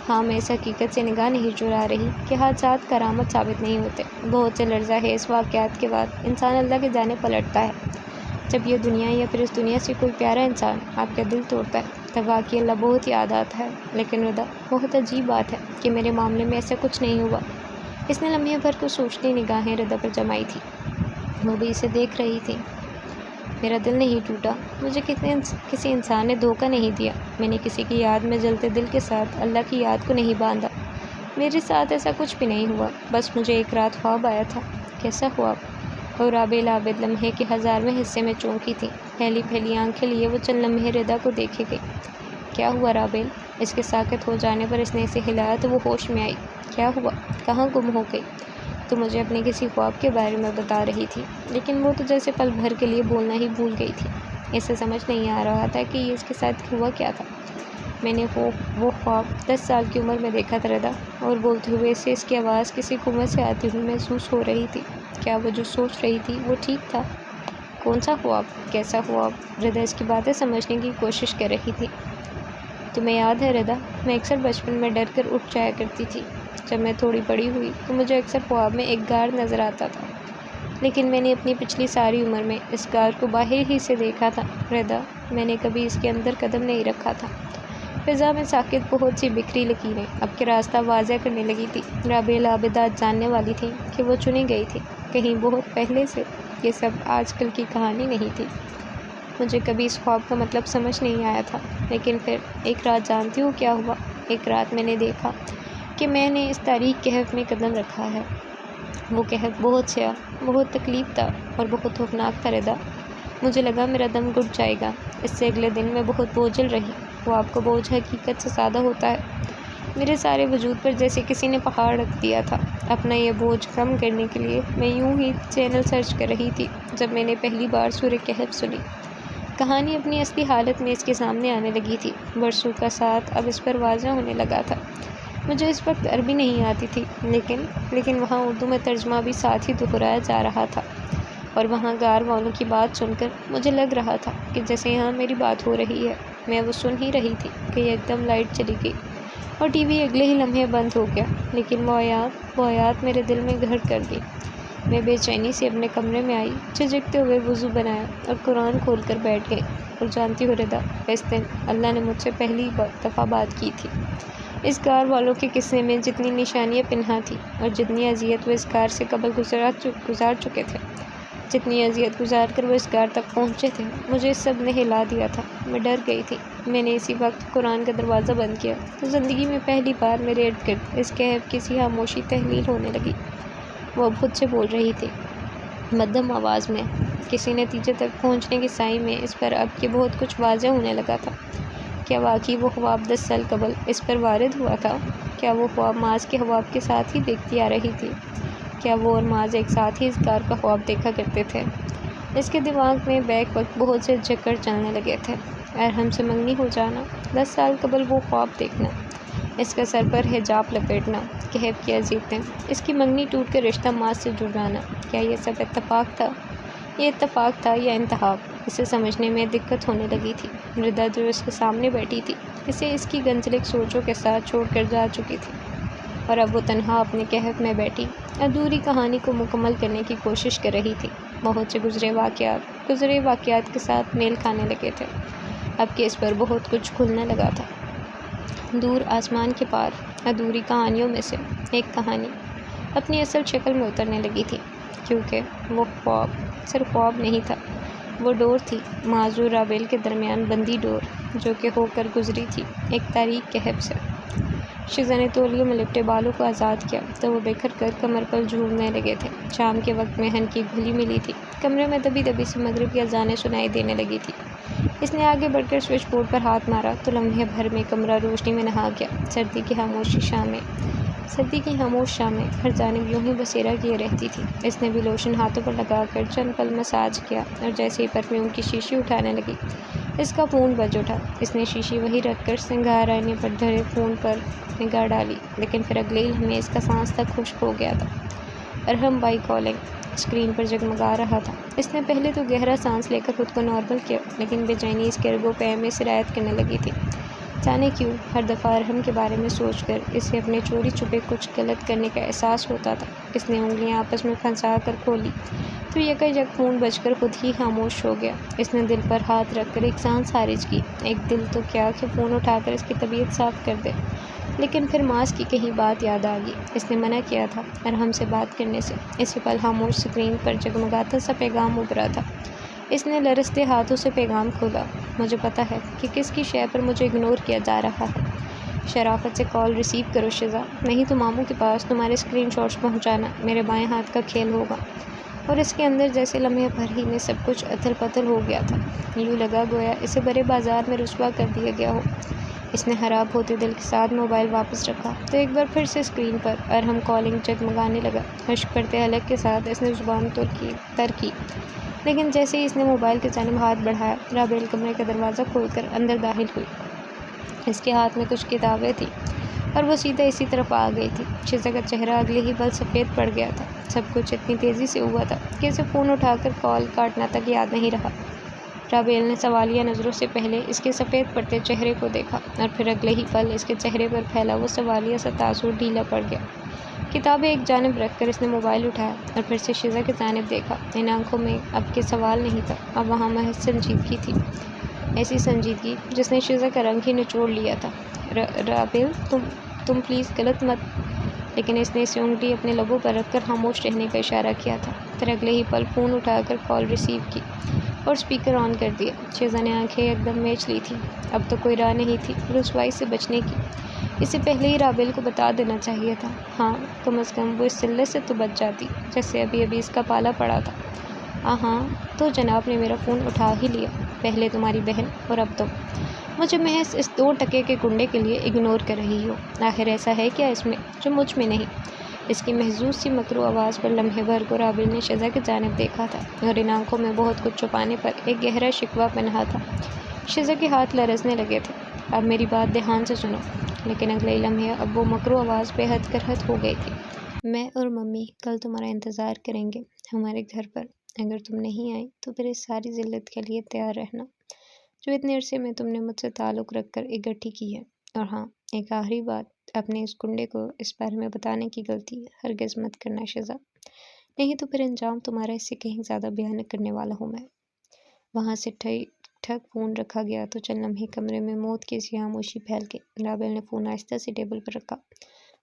ہاں، میں اس حقیقت سے نگاہ نہیں چرا رہی کہ حادثات کرامت ثابت نہیں ہوتے۔ بہت سے لرزہ خیز واقعات کے بعد انسان اللہ کی جانب پلٹتا ہے۔ جب یہ دنیا یا پھر اس دنیا سے کوئی پیارا انسان آپ کا دل توڑتا ہے تب واقعی اللہ بہت یاد آتا ہے۔ لیکن ردا، بہت عجیب بات ہے کہ میرے معاملے میں ایسا کچھ نہیں ہوا۔ اس نے لمحے بھر کو سوچتی نگاہیں ردا پر جمائی تھی، وہ بھی اسے دیکھ رہی تھی۔ میرا دل نہیں ٹوٹا، مجھے کسی انسان نے دھوکہ نہیں دیا، میں نے کسی کی یاد میں جلتے دل کے ساتھ اللہ کی یاد کو نہیں باندھا، میرے ساتھ ایسا کچھ بھی نہیں ہوا۔ بس مجھے ایک رات خواب آیا تھا۔ کیسا خواب؟ اور رابل عابد لمحے کے 1000ویں حصے میں چونکی تھی۔ پھیلی پھیلی آنکھیں لیے وہ چند لمحے ردا کو دیکھے گئی۔ کیا ہوا رابل؟ اس کے ساکت ہو جانے پر اس نے اسے ہلایا تو وہ ہوش میں آئی۔ کیا ہوا؟ کہاں گم ہو گئی؟ تو مجھے اپنے کسی خواب کے بارے میں بتا رہی تھی، لیکن وہ تو جیسے پل بھر کے لیے بولنا ہی بھول گئی تھی۔ اسے سمجھ نہیں آ رہا تھا کہ یہ اس کے ساتھ ہوا کیا تھا۔ میں نے وہ خواب 10 سال کی عمر میں دیکھا تھا ردا، اور بولتے ہوئے اسے اس کی آواز کسی قوت سے آتی ہوئی محسوس ہو رہی تھی۔ کیا وہ جو سوچ رہی تھی وہ ٹھیک تھا؟ کون سا خواب؟ کیسا خواب؟ ردا اس کی باتیں سمجھنے کی کوشش کر رہی تھی۔ تمہیں یاد ہے ردا، میں اکثر بچپن میں ڈر کر اٹھ جایا کرتی تھی۔ جب میں تھوڑی بڑی ہوئی تو مجھے اکثر خواب میں ایک غار نظر آتا تھا، لیکن میں نے اپنی پچھلی ساری عمر میں اس غار کو باہر ہی سے دیکھا تھا ردا، میں نے کبھی اس کے اندر قدم نہیں رکھا تھا۔ فضا میں ساکت بہت سی بکھری لکیریں اب کے راستہ واضح کرنے لگی تھی۔ رابل عابدات جاننے والی تھی کہ وہ چنی گئی تھی کہیں بہت پہلے سے، یہ سب آج کل کی کہانی نہیں تھی۔ مجھے کبھی اس خواب کا مطلب سمجھ نہیں آیا تھا، لیکن پھر ایک رات جانتی ہوں کیا ہوا؟ ایک رات میں نے دیکھا کہ میں نے اس تاریک کہف میں قدم رکھا ہے۔ وہ کہف بہت سیاہ، بہت تکلیف دہ اور بہت خوفناک تھا ردا۔ مجھے لگا میرا دم گھٹ جائے گا۔ اس سے اگلے دن میں بہت بوجھل رہی۔ وہ آپ کا بوجھ حقیقت سے زیادہ ہوتا ہے۔ میرے سارے وجود پر جیسے کسی نے پہاڑ رکھ دیا تھا۔ اپنا یہ بوجھ کم کرنے کے لیے میں یوں ہی چینل سرچ کر رہی تھی جب میں نے پہلی بار سورہ کہف سنی۔ کہانی اپنی اصلی حالت میں اس کے سامنے آنے لگی تھی۔ برسوں کا ساتھ اب اس پر واضح ہونے لگا تھا۔ مجھے اس وقت عربی نہیں آتی تھی، لیکن وہاں اردو میں ترجمہ بھی ساتھ ہی دہرایا جا رہا تھا، اور وہاں غار والوں کی بات سن کر مجھے لگ رہا تھا کہ جیسے یہاں میری بات ہو رہی ہے۔ میں وہ سن ہی رہی تھی کہ ایک دم لائٹ چلی گئی اور ٹی وی اگلے ہی لمحے بند ہو گیا، لیکن وہ آیات میرے دل میں گھر کر گئی۔ میں بے چینی سے اپنے کمرے میں آئی، جھجکتے ہوئے وضو بنایا اور قرآن کھول کر بیٹھ گئی۔ اور جانتی ہو ردا، اس دن اللہ نے مجھ سے پہلی دفعہ بات کی تھی۔ اس غار والوں کے قصے میں جتنی نشانیاں پنہا تھیں اور جتنی اذیت وہ اس غار سے قبل گزار چکے تھے، جتنی اذیت گزار کر وہ اس غار تک پہنچے تھے، مجھے اس سب نے ہلا دیا تھا۔ میں ڈر گئی تھی۔ میں نے اسی وقت قرآن کا دروازہ بند کیا تو زندگی میں پہلی بار میرے ارد گرد اس کہف کی سی خاموشی تحلیل ہونے لگی۔ وہ اب خود سے بول رہی تھی، مدھم آواز میں۔ کسی نتیجے تک پہنچنے کی سعی میں اس پر اب کے بہت کچھ واضح ہونے لگا تھا۔ کیا واقعی وہ خواب 10 سال قبل اس پر وارد ہوا تھا؟ کیا وہ خواب معاذ کے خواب کے ساتھ ہی دیکھتی آ رہی تھی؟ کیا وہ اور معاذ ایک ساتھ ہی اس غار کا خواب دیکھا کرتے تھے؟ اس کے دماغ میں بیک وقت بہت سے چکر چلنے لگے تھے۔ ارحم سے منگنی ہو جانا، 10 سال قبل وہ خواب دیکھنا، اس کا سر پر حجاب لپیٹنا، کہف کی اذیتیں، اس کی منگنی ٹوٹ کر رشتہ معاذ سے جڑ جانا، کیا یہ سب اتفاق تھا؟ یہ اتفاق تھا یا انتخاب؟ اسے سمجھنے میں دقت ہونے لگی تھی۔ ردا جو اس کے سامنے بیٹھی تھی، اسے اس کی گنجلک سوچوں کے ساتھ چھوڑ کر جا چکی تھی، اور اب وہ تنہا اپنے کہف میں بیٹھی ادھوری کہانی کو مکمل کرنے کی کوشش کر رہی تھی۔ بہت سے گزرے واقعات کے ساتھ میل کھانے لگے تھے، اب کہ اس پر بہت کچھ کھلنے لگا تھا۔ دور آسمان کے پار ادھوری کہانیوں میں سے ایک کہانی اپنی اصل شکل میں اترنے لگی تھی، کیونکہ وہ خواب صرف خواب نہیں تھا، وہ ڈور تھی، معاذ اور رابل کے درمیان بندی ڈور، جو کہ ہو کر گزری تھی ایک تاریک کہف سے۔ شزا نے تولیے میں لپٹے بالوں کو آزاد کیا تو وہ بکھر کر کمر پر جھولنے لگے تھے۔ شام کے وقت میں ہن کی گھلی ملی تھی، کمرے میں دبی دبی سے مغرب کی اذانیں سنائی دینے لگی تھی۔ اس نے آگے بڑھ کر سوئچ بورڈ پر ہاتھ مارا تو لمحے بھر میں کمرہ روشنی میں نہا گیا۔ سردی کی خاموشی شام میں سردی کی خاموش شامیں ہر جانب یوں ہی بسیرا کیے رہتی تھی۔ اس نے بھی لوشن ہاتھوں پر لگا کر چند پل مساج کیا اور جیسے ہی پرفیوم کی شیشی اٹھانے لگی اس کا فون بج اٹھا۔ اس نے شیشی وہیں رکھ کر سنگھار آئینے پر دھرے فون پر نگاہ ڈالی، لیکن پھر اگلے ہی لمحے اس کا سانس تک خشک ہو گیا تھا۔ ارحم بھائی کالنگ اسکرین پر جگمگا رہا تھا۔ اس نے پہلے تو گہرا سانس لے کر خود کو نارمل کیا، لیکن بے چینی اس کے رگوں پے میں سرایت کرنے لگی تھی۔ جانے کیوں ہر دفعہ ارحم کے بارے میں سوچ کر اسے اپنے چوری چھپے کچھ غلط کرنے کا احساس ہوتا تھا۔ اس نے انگلیاں آپس میں پھنسا کر کھولی تو یکایک فون بج کر خود ہی خاموش ہو گیا۔ اس نے دل پر ہاتھ رکھ کر ایک سانس خارج کی۔ ایک دل تو کیا کہ فون اٹھا کر اس کی طبیعت صاف کر دے، لیکن پھر ماس کی کہیں بات یاد آ گئی۔ اس نے منع کیا تھا ارحم سے بات کرنے سے۔ اسی پل خاموش اسکرین پر جگمگاتا سا پیغام ابھرا تھا۔ اس نے لرزتے ہاتھوں سے پیغام کھولا۔ مجھے پتہ ہے کہ کس کی شے پر مجھے اگنور کیا جا رہا ہے۔ شرافت سے کال ریسیو کرو شزا، نہیں تو ماموں کے پاس تمہارے اسکرین شاٹس پہنچانا میرے بائیں ہاتھ کا کھیل ہوگا۔ اور اس کے اندر جیسے لمحے بھر ہی میں سب کچھ اتھل پتھل ہو گیا تھا۔ یوں لگا گویا اسے بڑے بازار میں رسوا کر دیا گیا ہو۔ اس نے خراب ہوتے دل کے ساتھ موبائل واپس رکھا تو ایک بار پھر سے اسکرین پر ارحم کالنگ جگمگانے لگا۔ خشک پڑتے حلق کے ساتھ اس نے زبان تر کی، لیکن جیسے ہی اس نے موبائل کی جانب ہاتھ بڑھایا، رابعہ کمرے کا دروازہ کھول کر اندر داخل ہوئی۔ اس کے ہاتھ میں کچھ کتابیں تھیں اور وہ سیدھا اسی طرف آ گئی تھی۔ شزا کا چہرہ اگلے ہی پل سفید پڑ گیا تھا۔ سب کچھ اتنی تیزی سے ہوا تھا کہ اسے فون اٹھا کر کال کاٹنا تک یاد نہیں رہا۔ رابعہ نے سوالیہ نظروں سے پہلے اس کے سفید پڑتے چہرے کو دیکھا اور پھر اگلے ہی پل اس کے چہرے پر پھیلا وہ سوالیہ سا تاثر ڈھیلا پڑ گیا۔ کتابیں ایک جانب رکھ کر اس نے موبائل اٹھایا اور پھر سے شزا کی جانب دیکھا۔ ان آنکھوں میں اب کے سوال نہیں تھا، اب وہاں محض سنجیدگی تھی، ایسی سنجیدگی جس نے شزا کا رنگ ہی نچوڑ لیا تھا۔ رابعہ تم پلیز غلط مت۔ لیکن اس نے اسے انگلی اپنے لبوں پر رکھ کر خاموش رہنے کا اشارہ کیا تھا۔ پھر اگلے ہی پل فون اٹھا کر کال ریسیو کی اور اسپیکر آن کر دیا۔ شزا نے آنکھیں ایک دم میچ لی تھیں۔ اب تو کوئی راہ نہیں تھی رسوائی سے بچنے کی۔ اسے پہلے ہی رابعہ کو بتا دینا چاہیے تھا۔ ہاں، کم از کم وہ اس ذلت سے تو بچ جاتی جیسے ابھی ابھی اس کا پالا پڑا تھا۔ ہاں تو جناب نے میرا فون اٹھا ہی لیا، پہلے تمہاری بہن اور اب تم مجھے محض اس 2 ٹکے کے گنڈے کے لیے اگنور کر رہی ہو۔ آخر ایسا ہے کیا اس میں جو مجھ میں نہیں؟ اس کی محظوظ سی مکروہ آواز پر لمحے بھر کو رابعہ نے شزا کی جانب دیکھا تھا اور ان آنکھوں میں بہت کچھ چھپانے پر ایک گہرا شکوہ پنہاں تھا۔ شزا کے ہاتھ لرزنے لگے تھے۔ اب میری بات دھیان سے سنو۔ لیکن اگلے لمحے اب وہ مکروہ آواز بے حد کرہت ہو گئی تھی۔ میں اور ممی کل تمہارا انتظار کریں گے ہمارے گھر پر۔ اگر تم نہیں آئی تو پھر اس ساری ذلت کے لیے تیار رہنا جو اتنے عرصے میں تم نے مجھ سے تعلق رکھ کر اکٹھی کی ہے۔ اور ہاں، ایک آخری بات، اپنے اس گنڈے کو اس بارے میں بتانے کی غلطی ہرگز مت کرنا شزا، نہیں تو پھر انجام تمہارا اس سے کہیں زیادہ بھیانک کرنے والا ہوں میں۔ وہاں سے ٹھک فون رکھا گیا تو چند لمحے کمرے میں موت کی سی خاموشی پھیل گئی۔ رابعہ نے فون آہستہ سے ٹیبل پر رکھا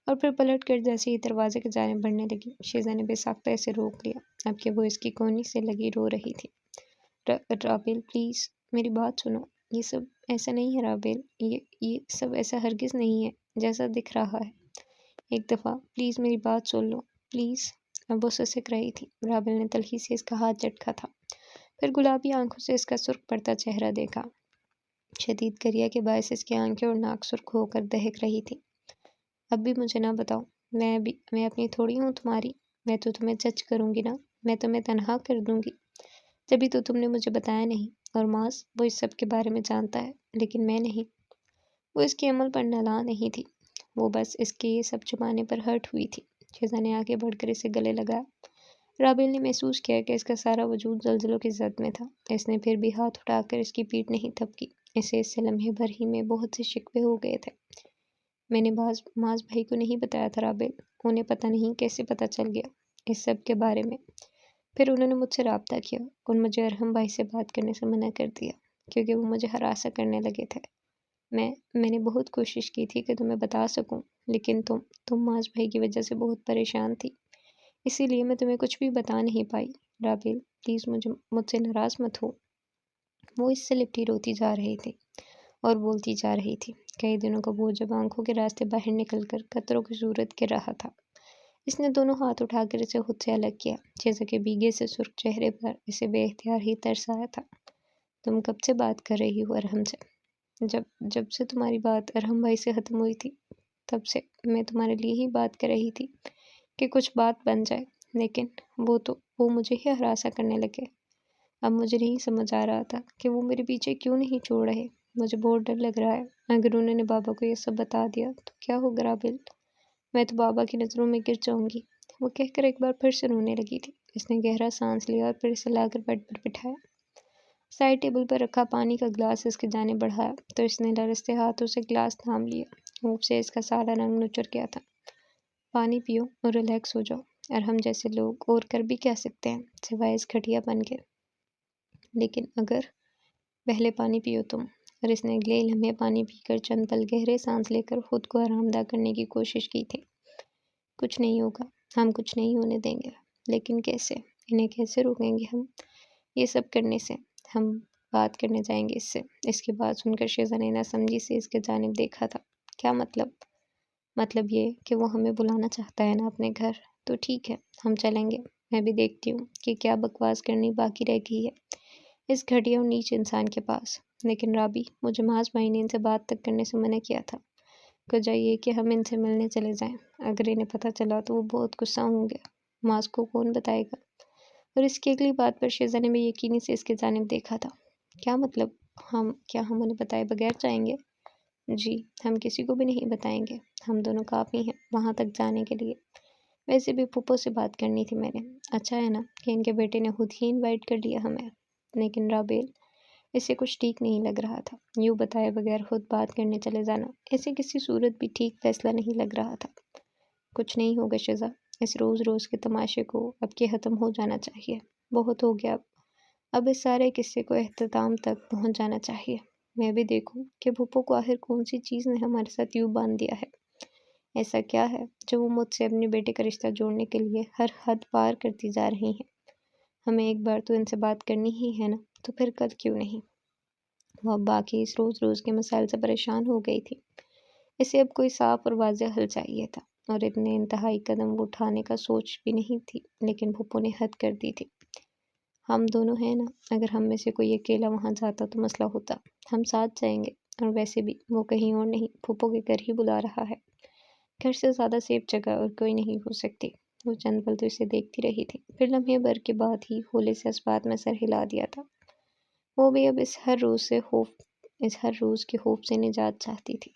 اور پھر پلٹ کر جیسے ہی دروازے کی جانب بڑھنے لگی، شزا نے بے ساختہ اسے روک لیا، اب کہ وہ اس کی کونی سے لگی رو رہی تھی۔ رابعہ پلیز میری بات سنو۔ یہ سب ایسا نہیں ہے رابعہ، یہ سب ایسا ہرگز نہیں ہے جیسا دکھ رہا ہے۔ ایک دفعہ پلیز میری بات سن لو پلیز۔ اب وہ سسک رہی تھی۔ رابعہ نے تلخی سے اس کا ہاتھ جھٹکا تھا، پھر گلابی آنکھوں سے اس کا سرخ پڑتا چہرہ دیکھا۔ شدید گریہ کے باعث اس کی آنکھیں اور ناک سرخ ہو کر دہک رہی تھی۔ اب بھی مجھے نہ بتاؤ، میں اپنی تھوڑی ہوں تمہاری، میں تو تمہیں جج کروں گی نا، میں تمہیں تنہا کر دوں گی۔ جبھی تو تم نے مجھے بتایا نہیں، اور ماس وہ اس سب کے بارے میں جانتا ہے لیکن میں نہیں۔ وہ اس کے عمل پر نالاں نہیں تھی، وہ بس اس کے یہ سب چھپانے پر ہرٹ ہوئی تھی۔ شزا نے آگے بڑھ کر اسے گلے لگایا۔ رابعہ نے محسوس کیا کہ اس کا سارا وجود زلزلوں کی زد میں تھا۔ اس نے پھر بھی ہاتھ اٹھا کر اس کی پیٹھ نہیں تھپکی۔ اسے اس سے لمحے بھر ہی میں بہت سے شکوے ہو گئے تھے۔ میں نے ماس بھائی کو نہیں بتایا تھا رابعہ، انہیں پتہ نہیں کیسے پتہ چل گیا اس سب کے بارے میں۔ پھر انہوں نے مجھ سے رابطہ کیا اور مجھے ارحم بھائی سے بات کرنے سے منع کر دیا کیونکہ وہ مجھے ہراساں کرنے لگے تھے۔ میں نے بہت کوشش کی تھی کہ تمہیں بتا سکوں، لیکن تم ماس بھائی کی وجہ سے بہت پریشان تھی، اسی لیے میں تمہیں کچھ بھی بتا نہیں پائی۔ رابعہ پلیز مجھ سے ناراض مت ہو۔ وہ اس سے لپٹی روتی جا رہی تھی اور بولتی جا رہی تھی۔ کئی دنوں کا بوجھ جب آنکھوں کے راستے باہر نکل کر قطروں کی صورت گر رہا تھا۔ اس نے دونوں ہاتھ اٹھا کر اسے خود سے الگ کیا۔ شزا کے بھیگے سے سرخ چہرے پر اسے بے اختیار ہی ترس آیا تھا۔ تم کب سے بات کر رہی ہو ارحم سے؟ جب سے تمہاری بات ارحم بھائی سے ختم ہوئی تھی۔ تب سے میں تمہارے لیے ہی بات کر رہی تھی کہ کچھ بات بن جائے، لیکن وہ مجھے ہی ہراساں کرنے لگے۔ اب مجھے نہیں سمجھ آ رہا تھا کہ وہ میرے پیچھے کیوں نہیں چھوڑ رہے۔ مجھے بہت ڈر لگ رہا ہے، اگر انہوں نے بابا کو یہ سب بتا دیا تو کیا ہوگا رابل؟ میں تو بابا کی نظروں میں گر جاؤں گی۔ وہ کہہ کر ایک بار پھر سے رونے لگی تھی۔ اس نے گہرا سانس لیا اور پھر اسے لا کر بیڈ پر بٹھایا۔ سائڈ ٹیبل پر رکھا پانی کا گلاس اس کی جانب بڑھایا تو اس نے لرزتے ہاتھوں سے گلاس تھام لیا۔ منہ سے اس کا سارا رنگ نچر گیا تھا۔ پانی پیو اور ریلیکس ہو جاؤ، اور ہم جیسے لوگ اور کر بھی کیا سکتے ہیں سوائے اس گھٹیا بن کے۔ لیکن اگر پہلے پانی پیو تم۔ اور اس نے اگلے لمحے پانی پی کر چند پل گہرے سانس لے کر خود کو آرام دہ کرنے کی کوشش کی تھی۔ کچھ نہیں ہوگا، ہم کچھ نہیں ہونے دیں گے۔ لیکن کیسے؟ انہیں کیسے روکیں گے ہم یہ سب کرنے سے؟ ہم بات کرنے جائیں گے اس سے۔ اس کی بات سن کر شیزا نے نہ سمجھی سے اس کے جانب دیکھا تھا۔ کیا مطلب؟ مطلب یہ کہ وہ ہمیں بلانا چاہتا ہے نا اپنے گھر، تو ٹھیک ہے ہم چلیں گے۔ میں بھی دیکھتی ہوں کہ کیا بکواس کرنی باقی رہ گئی ہے اس گھٹیا اور نیچ انسان کے پاس۔ لیکن رابی، مجھے محض معنی ان سے بات تک کرنے سے منع کیا تھا۔ وجہ یہ کہ ہم ان سے ملنے چلے جائیں۔ اگر انہیں پتہ چلا تو وہ بہت غصہ ہوں گے۔ ماس کو کون بتائے گا؟ اور اس کی اگلی بات پر شیزا نے بے یقینی سے اس کی جانب دیکھا تھا۔ کیا مطلب؟ کیا ہم انہیں بتائے بغیر جائیں گے؟ جی، ہم کسی کو بھی نہیں بتائیں گے۔ ہم دونوں کافی ہیں وہاں تک جانے کے لیے۔ ویسے بھی پھوپھو سے بات کرنی تھی میں نے۔ اچھا ہے نا کہ ان کے بیٹے نے خود ہی انوائٹ کر لیا ہمیں۔ لیکن رابیل، اسے کچھ ٹھیک نہیں لگ رہا تھا۔ یوں بتائے بغیر خود بات کرنے چلے جانا اسے کسی صورت بھی ٹھیک فیصلہ نہیں لگ رہا تھا۔ کچھ نہیں ہوگا شیزا، اس روز روز کے تماشے کو اب کے ختم ہو جانا چاہیے۔ بہت ہو گیا اب اس سارے قصے کو اختتام تک پہنچ جانا چاہیے۔ میں بھی دیکھوں کہ پھوپھو کو آخر کون سی چیز نے ہمارے ساتھ یوں باندھ دیا ہے۔ ایسا کیا ہے جو وہ مجھ سے اپنے بیٹے کا رشتہ جوڑنے کے لیے ہر حد پار کرتی جا رہی ہیں؟ ہمیں ایک بار تو ان سے بات کرنی ہی ہے نا، تو پھر کل کیوں نہیں؟ وہ اب باقی اس روز روز کے مسائل سے پریشان ہو گئی تھی۔ اسے اب کوئی صاف اور واضح حل چاہیے تھا، اور اتنے انتہائی قدم وہ اٹھانے کا سوچ بھی نہیں تھی، لیکن پھوپھو نے حد کر دی تھی۔ ہم دونوں ہیں نا، اگر ہم میں سے کوئی اکیلا وہاں جاتا تو مسئلہ ہوتا۔ ہم ساتھ جائیں گے، اور ویسے بھی وہ کہیں اور نہیں پھوپھو کے گھر ہی بلا رہا ہے۔ گھر سے زیادہ سیف جگہ اور کوئی نہیں ہو سکتی۔ وہ چند پل تو اسے دیکھتی رہی تھی، پھر لمحے بھر کے بعد ہی ہولے سے اس بات میں سر ہلا دیا تھا۔ وہ بھی اب اس ہر روز کے خوف سے نجات چاہتی تھی۔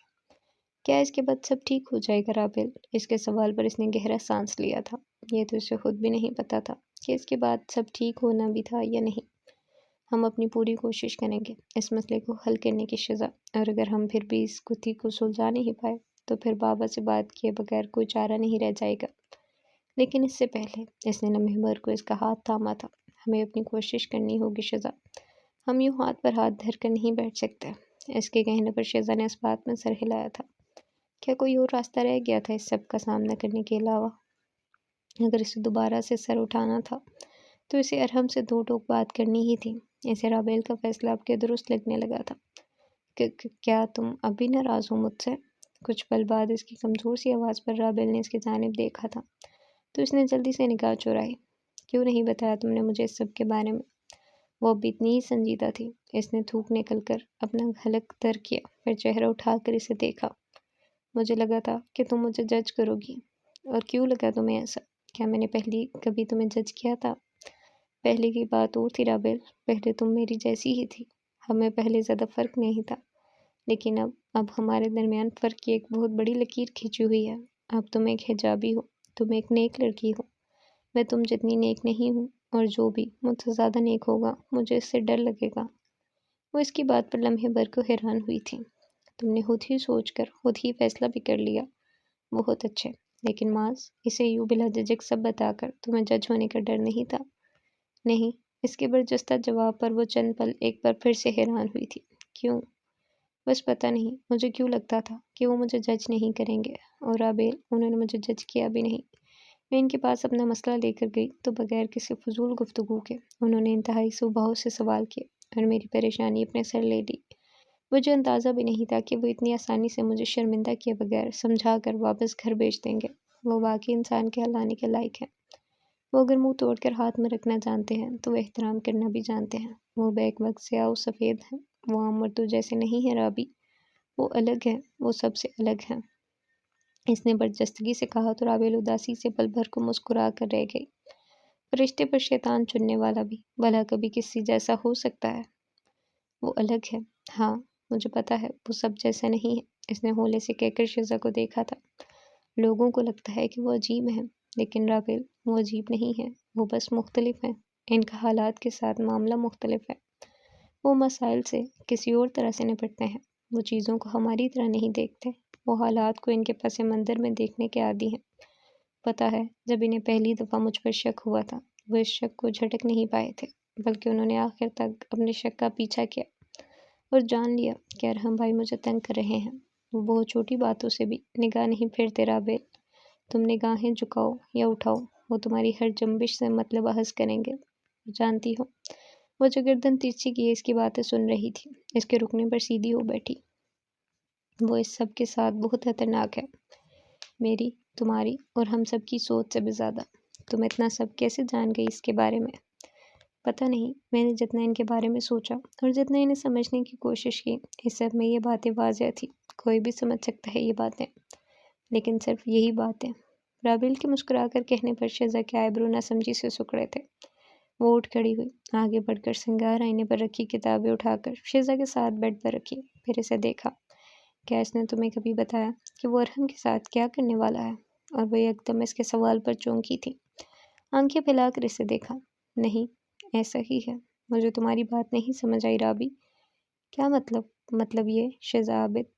کیا اس کے بعد سب ٹھیک ہو جائے گا رابل؟ اس کے سوال پر اس نے گہرا سانس لیا تھا۔ یہ تو اسے خود بھی نہیں پتا تھا کہ اس کے بعد سب ٹھیک ہونا بھی تھا یا نہیں۔ ہم اپنی پوری کوشش کریں گے اس مسئلے کو حل کرنے کی شیزا، اور اگر ہم پھر بھی اس گتھی کو سلجھا نہیں پائے تو پھر بابا سے بات کیے بغیر کوئی چارہ نہیں رہ جائے گا۔ لیکن اس سے پہلے اس نے لمحے بھر کو اس کا ہاتھ تھاما تھا۔ ہمیں اپنی کوشش کرنی ہوگی شیزا، ہم یوں ہاتھ پر ہاتھ دھر کر نہیں بیٹھ سکتے۔ اس کے کہنے پر شیزا نے اس بات میں سر ہلایا تھا۔ کیا کوئی اور راستہ رہ گیا تھا اس سب کا سامنا کرنے کے علاوہ؟ اگر اسے دوبارہ سے سر اٹھانا تھا تو اسے ارحم سے دو ٹوک بات کرنی ہی تھی۔ اسے رابیل کا فیصلہ اب کے درست لگنے لگا تھا۔ کیا تم اب بھی ناراض ہو مجھ سے؟ کچھ پل بعد اس کی کمزور سی آواز پر رابیل نے اس کی جانب دیکھا تھا تو اس نے جلدی سے نگاہ چرائی۔ کیوں نہیں بتایا تم نے مجھے اس سب کے بارے میں؟ وہ اب اتنی ہی سنجیدہ تھی۔ اس نے تھوک نکل کر اپنا حلق تر کیا، پھر چہرہ اٹھا کر اسے دیکھا۔ مجھے لگا تھا کہ تم مجھے جج کرو گی۔ اور کیوں لگا تمہیں ایسا؟ کیا میں نے کبھی تمہیں جج کیا تھا؟ پہلے کی بات اور تھی رابیل، پہلے تم میری جیسی ہی تھی، ہمیں پہلے زیادہ فرق نہیں تھا، لیکن اب ہمارے درمیان فرق کی ایک بہت بڑی لکیر کھینچی ہوئی ہے۔ اب تم ایک حجابی ہو، تم ایک نیک لڑکی ہو، میں تم جتنی نیک نہیں ہوں، اور جو بھی مجھ سے زیادہ نیک ہوگا مجھے اس سے ڈر لگے گا۔ وہ اس کی بات پر لمحے بھر کو حیران ہوئی تھی۔ تم نے خود ہی سوچ کر خود ہی فیصلہ بھی کر لیا، بہت اچھے، لیکن معاذ اسے یوں بلا جھجک سب بتا کر تمہیں جج ہونے کا ڈر نہیں تھا؟ نہیں۔ اس کے برجستہ جواب پر وہ چند پل ایک بار پھر سے حیران ہوئی تھی۔ کیوں؟ بس پتہ نہیں مجھے کیوں لگتا تھا کہ وہ مجھے جج نہیں کریں گے، اور رابیل انہوں نے مجھے جج کیا بھی نہیں۔ میں ان کے پاس اپنا مسئلہ لے کر گئی تو بغیر کسی فضول گفتگو کے انہوں نے انتہائی سوبھاؤ سے سوال کیے اور میری پریشانی اپنے سر لے لی۔ مجھے اندازہ بھی نہیں تھا کہ وہ اتنی آسانی سے مجھے شرمندہ کیے بغیر سمجھا کر واپس گھر بھیج دیں گے۔ وہ واقعی انسان کے ہلانے کے لائق ہیں۔ وہ اگر منہ توڑ کر ہاتھ میں رکھنا جانتے ہیں تو وہ احترام کرنا بھی جانتے ہیں۔ وہ بیک وقت سیاہ و سفید ہیں، وہ عام مردوں جیسے نہیں ہیں رابی، وہ الگ ہیں، وہ سب سے الگ ہیں۔ اس نے برجستگی سے کہا تو رابل اداسی سے پل بھر کو مسکرا کر رہ گئی۔ فرشتے پر شیطان چننے والا بھی بھلا کبھی کسی جیسا ہو سکتا ہے؟ وہ الگ ہے۔ ہاں مجھے پتا ہے، وہ سب جیسا نہیں ہے۔ اس نے ہولے سے کہہ کر شیزا کو دیکھا تھا۔ لوگوں کو لگتا ہے کہ وہ عجیب ہیں، لیکن رابل وہ عجیب نہیں ہے، وہ بس مختلف ہیں۔ ان کا حالات کے ساتھ معاملہ مختلف ہے۔ وہ مسائل سے کسی اور طرح سے نپٹتے ہیں۔ وہ چیزوں کو ہماری طرح نہیں دیکھتے، وہ حالات کو ان کے پس منظر میں دیکھنے کے عادی ہیں۔ پتہ ہے جب انہیں پہلی دفعہ مجھ پر شک ہوا تھا، وہ اس شک کو جھٹک نہیں پائے تھے، بلکہ انہوں نے آخر تک اپنے شک کا پیچھا کیا اور جان لیا کہ ارحم بھائی مجھے تنگ کر رہے ہیں۔ وہ بہت چھوٹی باتوں سے بھی نگاہ نہیں پھیرتے رابل۔ تم نگاہیں جھکاؤ یا اٹھاؤ، وہ تمہاری ہر جنبش سے مطلب اخذ کریں گے۔ جانتی ہو، وہ جو گردن ترچھی کیے اس کی باتیں سن رہی تھی، اس کے رکنے پر سیدھی ہو بیٹھی۔ وہ اس سب کے ساتھ بہت خطرناک ہے، میری، تمہاری اور ہم سب کی سوچ سے بھی زیادہ۔ تم اتنا سب کیسے جان گئی اس کے بارے میں؟ پتہ نہیں، میں نے جتنا ان کے بارے میں سوچا اور جتنا انہیں سمجھنے کی کوشش کی، اس سب میں یہ باتیں واضح تھی۔ کوئی بھی سمجھ سکتا ہے یہ باتیں، لیکن صرف یہی باتیں۔ رابل کے مسکرا کر کہنے پر شیزا کے آئیبرو ناسمجھی سے سکڑے تھے۔ وہ اٹھ کھڑی ہوئی، آگے بڑھ کر سنگار آئینے پر رکھی کتابیں اٹھا کر شیزا کے ساتھ بیڈ پر رکھی، پھر اسے دیکھا۔ کیا اس نے تمہیں کبھی بتایا کہ وہ ارحم کے ساتھ کیا کرنے والا ہے؟ اور وہ ایک دم اس کے سوال پر چونکی تھی۔ آنکھیں پھیلا کر اسے دیکھا۔ نہیں، ایسا ہی ہے۔ مجھے تمہاری بات نہیں سمجھ آئی رابی۔ کیا مطلب؟ مطلب یہ شیزا عابد